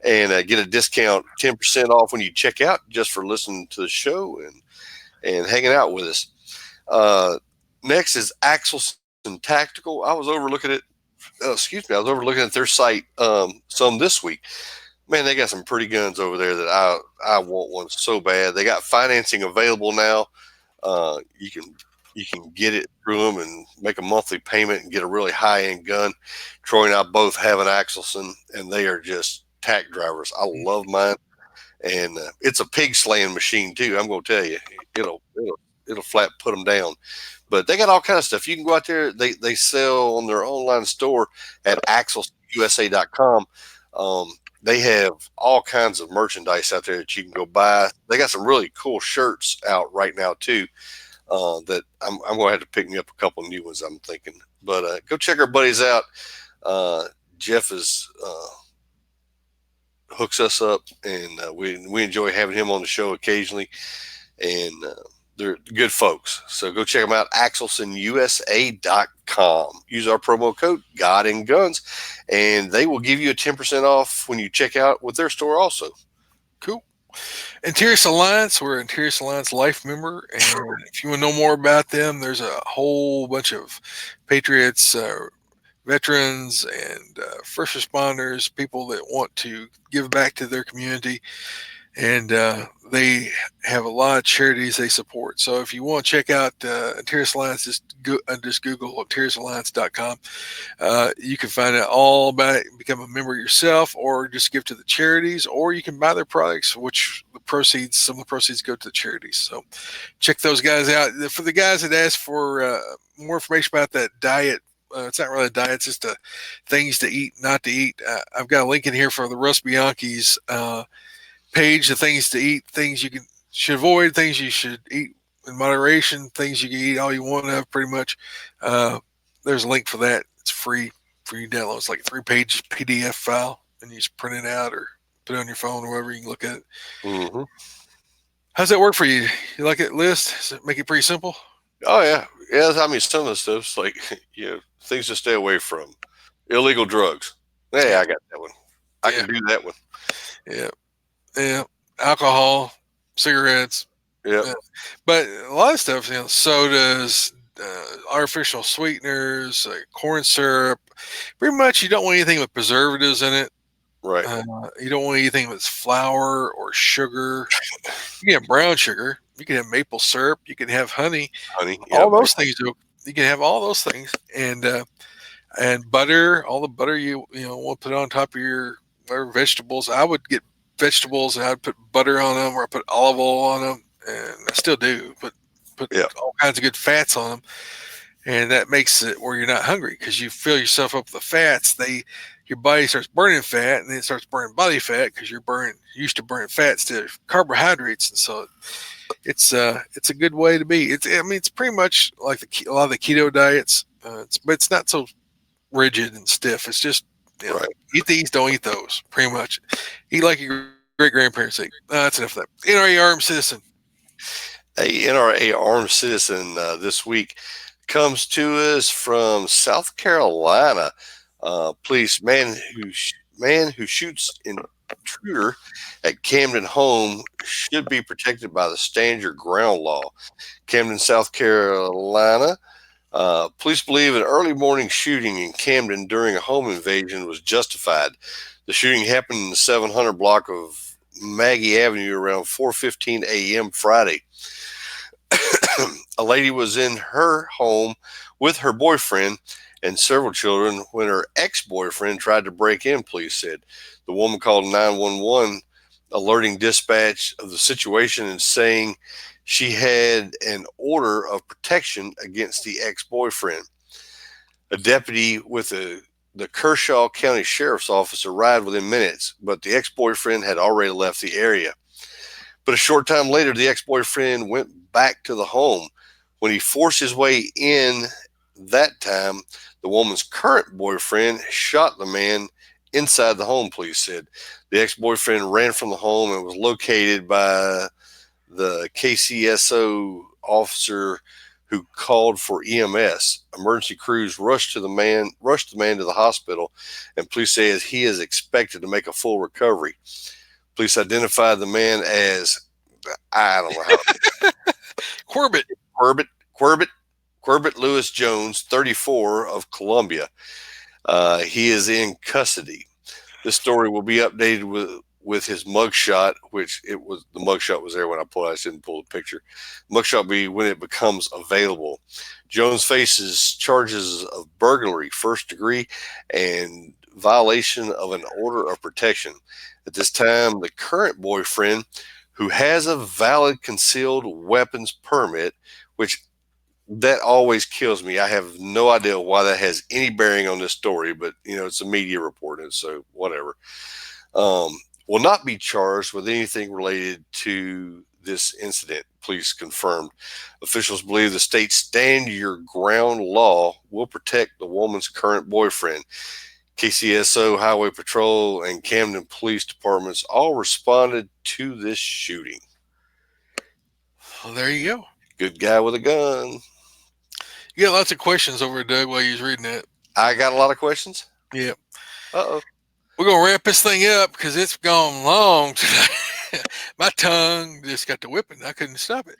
And get a discount, 10% off when you check out, just for listening to the show and hanging out with us. Next is Axelson Tactical. I was overlooking it. I was overlooking at their site some this week. Man, they got some pretty guns over there that I want one so bad. They got financing available now. You can get it through them and make a monthly payment and get a really high end gun. Troy and I both have an Axelson, and they are just tack drivers. I love mine, and it's a pig slaying machine too. I'm going to tell you, it'll flat put them down. But they got all kinds of stuff. You can go out there. They sell on their online store at axelsusa.com. They have all kinds of merchandise out there that you can go buy. They got some really cool shirts out right now too. that I'm going to have to pick me up a couple new ones, I'm thinking. But go check our buddies out. Uh, Jeff is hooks us up, and we enjoy having him on the show occasionally. And they're good folks. So go check them out, axelsonusa.com. Use our promo code God and Guns, and they will give you a 10% off when you check out with their store also. Cool. Interior Alliance, we're an Interior Alliance Life member, and if you want to know more about them, there's a whole bunch of patriots, veterans, and first responders, people that want to give back to their community, and they have a lot of charities they support. So if you want to check out Interior Alliance, just Google interioralliance.com. You can find out all about it, become a member yourself, or just give to the charities, or you can buy their products, which some of the proceeds go to the charities. So check those guys out. For the guys that ask for more information about that diet, it's not really a diet, it's just things to eat, not to eat. I've got a link in here for the Russ Bianchi's page, the things to eat, things you should avoid, things you should eat in moderation, things you can eat all you want to have, pretty much. There's a link for that. It's free for you to download. It's like a 3-page PDF file, and you just print it out or put it on your phone or wherever you can look at it. Mm-hmm. How's that work for you? You like that list? Does it make it pretty simple? Oh yeah. I mean, some of the stuff's like things to stay away from, illegal drugs. Hey, Yeah, I got that one. I yeah, can do that one. yeah, yeah. Alcohol, cigarettes, Yep. yeah. But a lot of stuff, sodas, artificial sweeteners, corn syrup. Pretty much, you don't want anything with preservatives in it. Right. You don't want anything with flour or sugar. You can have brown sugar. You can have maple syrup. You can have honey. Honey. All Yep. those things. You can have all those things, and butter. All the butter you want to put on top of your whatever vegetables. I would get vegetables and I'd put butter on them, or I put olive oil on them, and I still do. Put Yep. all kinds of good fats on them, and that makes it where you're not hungry because you fill yourself up with the fats. Your body starts burning fat, and then it starts burning body fat because you're used to burning fat instead of carbohydrates, and so it's a good way to be. It's pretty much like a lot of the keto diets. But it's not so rigid and stiff. It's just Right. eat these, don't eat those. Pretty much, eat like your great grandparents ate. That's enough of that. NRA armed citizen. A NRA armed citizen this week comes to us from South Carolina. Police man who shoots intruder at Camden home should be protected by the stand your ground law. Camden, South Carolina. Police believe an early morning shooting in Camden during a home invasion was justified. The shooting happened in the 700 block of Maggie Avenue around 4:15 a.m. Friday. A lady was in her home with her boyfriend and several children when her ex-boyfriend tried to break in, police said. The woman called 911, alerting dispatch of the situation and saying she had an order of protection against the ex-boyfriend. A deputy with the Kershaw County Sheriff's Office arrived within minutes, but the ex-boyfriend had already left the area. But a short time later, the ex-boyfriend went back to the home. When he forced his way in that time, the woman's current boyfriend shot the man inside the home, police said. The ex-boyfriend ran from the home and was located by the KCSO officer who called for EMS. Emergency crews rushed the man to the hospital, and police say he is expected to make a full recovery. Police identified the man as, I don't know how to Corbett. Corbett Lewis Jones, 34, of Columbia. He is in custody. This story will be updated with his mugshot, which the mugshot was there when I pulled it. I just didn't pull the picture. Mugshot will be when it becomes available. Jones faces charges of burglary, first degree, and violation of an order of protection. At this time, the current boyfriend, who has a valid concealed weapons permit, which that always kills me. I have no idea why that has any bearing on this story, but it's a media report, and so whatever. Will not be charged with anything related to this incident. Police confirmed. Officials believe the state's stand your ground law will protect the woman's current boyfriend. KCSO, Highway Patrol, and Camden Police Departments all responded to this shooting. Well, there you go. Good guy with a gun. You got lots of questions over, Doug, while you was reading that. I got a lot of questions. Yeah. Uh-oh. We're going to wrap this thing up because it's gone long tonight. My tongue just got to whipping. I couldn't stop it.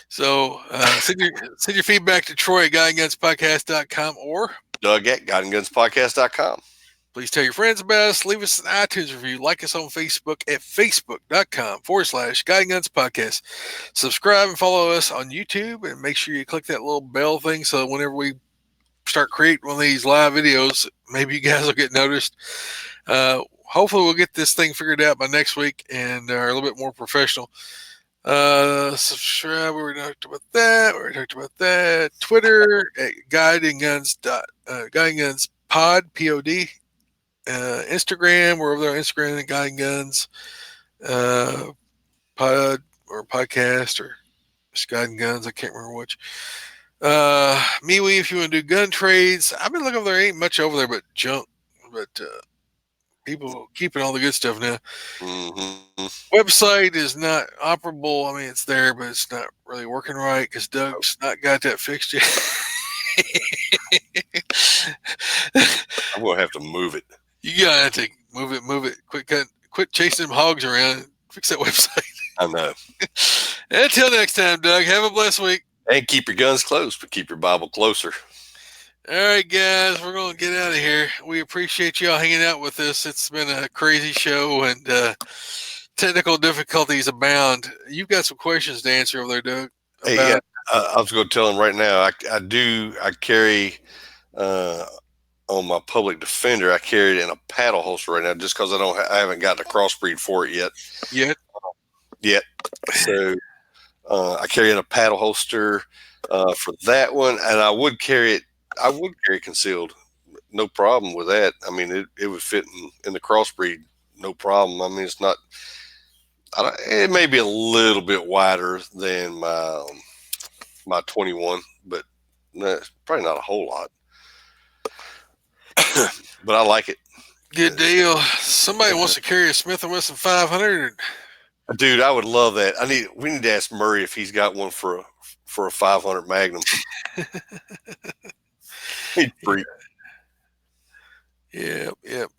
So send your feedback to Troy at GuyandGunsPodcast.com or Doug at GuyandGunsPodcast.com. please tell your friends about us. Leave us an iTunes review. Like us on Facebook at Facebook.com/Guy and Guns Podcast. Subscribe and follow us on YouTube and make sure you click that little bell thing so whenever we start creating one of these live videos, maybe you guys will get noticed. Hopefully we'll get this thing figured out by next week and are a little bit more professional. Subscribe. We already talked about that. Twitter at Guide and Guns Pod POD. Instagram, we're over there on Instagram at Guide and Guns Pod or podcast or just Guide and Guns. I can't remember which. MeWe, if you want to do gun trades, I've been looking over there. Ain't much over there but junk. But people keeping all the good stuff now. Mm-hmm. Website is not operable. I mean, it's there, but it's not really working right because Doug's not got that fixed yet. I'm going to have to move it. You gotta to move it. Quit chasing them hogs around. Fix that website. I know. Until next time, Doug. Have a blessed week. And keep your guns close, but keep your Bible closer. All right, guys, we're going to get out of here. We appreciate y'all hanging out with us. It's been a crazy show and technical difficulties abound. You've got some questions to answer over there, Doug. Hey, yeah, I was going to tell him right now. I carry on my public defender. I carry it in a paddle holster right now, just because I haven't gotten a crossbreed for it yet. So I carry in a paddle holster for that one, and I would carry it concealed. No problem with that. I mean, it would fit in the crossbreed, no problem. I mean, it's not. It may be a little bit wider than my 21, but probably not a whole lot. But I like it. Good deal. Somebody wants to carry a Smith & Wesson 500. Dude, I would love that. We need to ask Murray if he's got one for a 500 Magnum. He'd freak. Yep.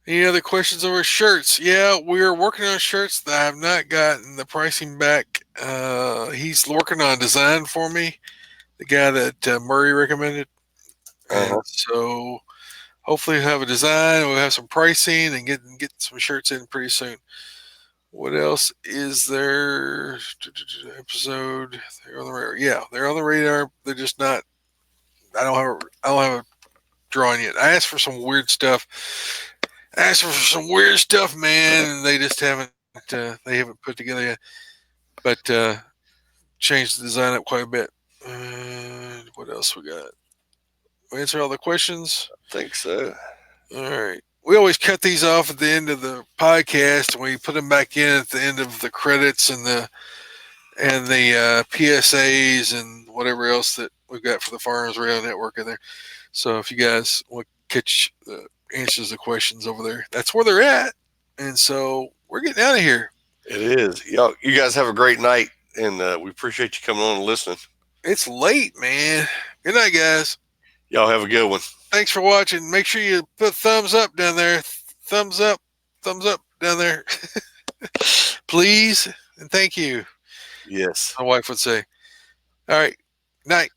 Any other questions over shirts? Yeah, we're working on shirts that I have not gotten the pricing back. He's working on a design for me, the guy that Murray recommended. And so hopefully we'll have a design, we'll have some pricing, and get some shirts in pretty soon. What else is there? Episode? They're on the radar. Yeah, they're on the radar. They're just not. I don't have a drawing yet. I asked for some weird stuff. Man, and they just haven't. They haven't put together yet. But changed the design up quite a bit. What else we got? We answer all the questions? I think so. All right. We always cut these off at the end of the podcast, and we put them back in at the end of the credits and the PSAs and whatever else that we've got for the Firearms Radio Network in there. So if you guys want to catch the answers to questions over there, that's where they're at. And so we're getting out of here. It is. Y'all, you guys have a great night, and we appreciate you coming on and listening. It's late, man. Good night, guys. Y'all have a good one. Thanks for watching. Make sure you put thumbs up down there. Thumbs up down there. Please and thank you. Yes. My wife would say. All right. Night.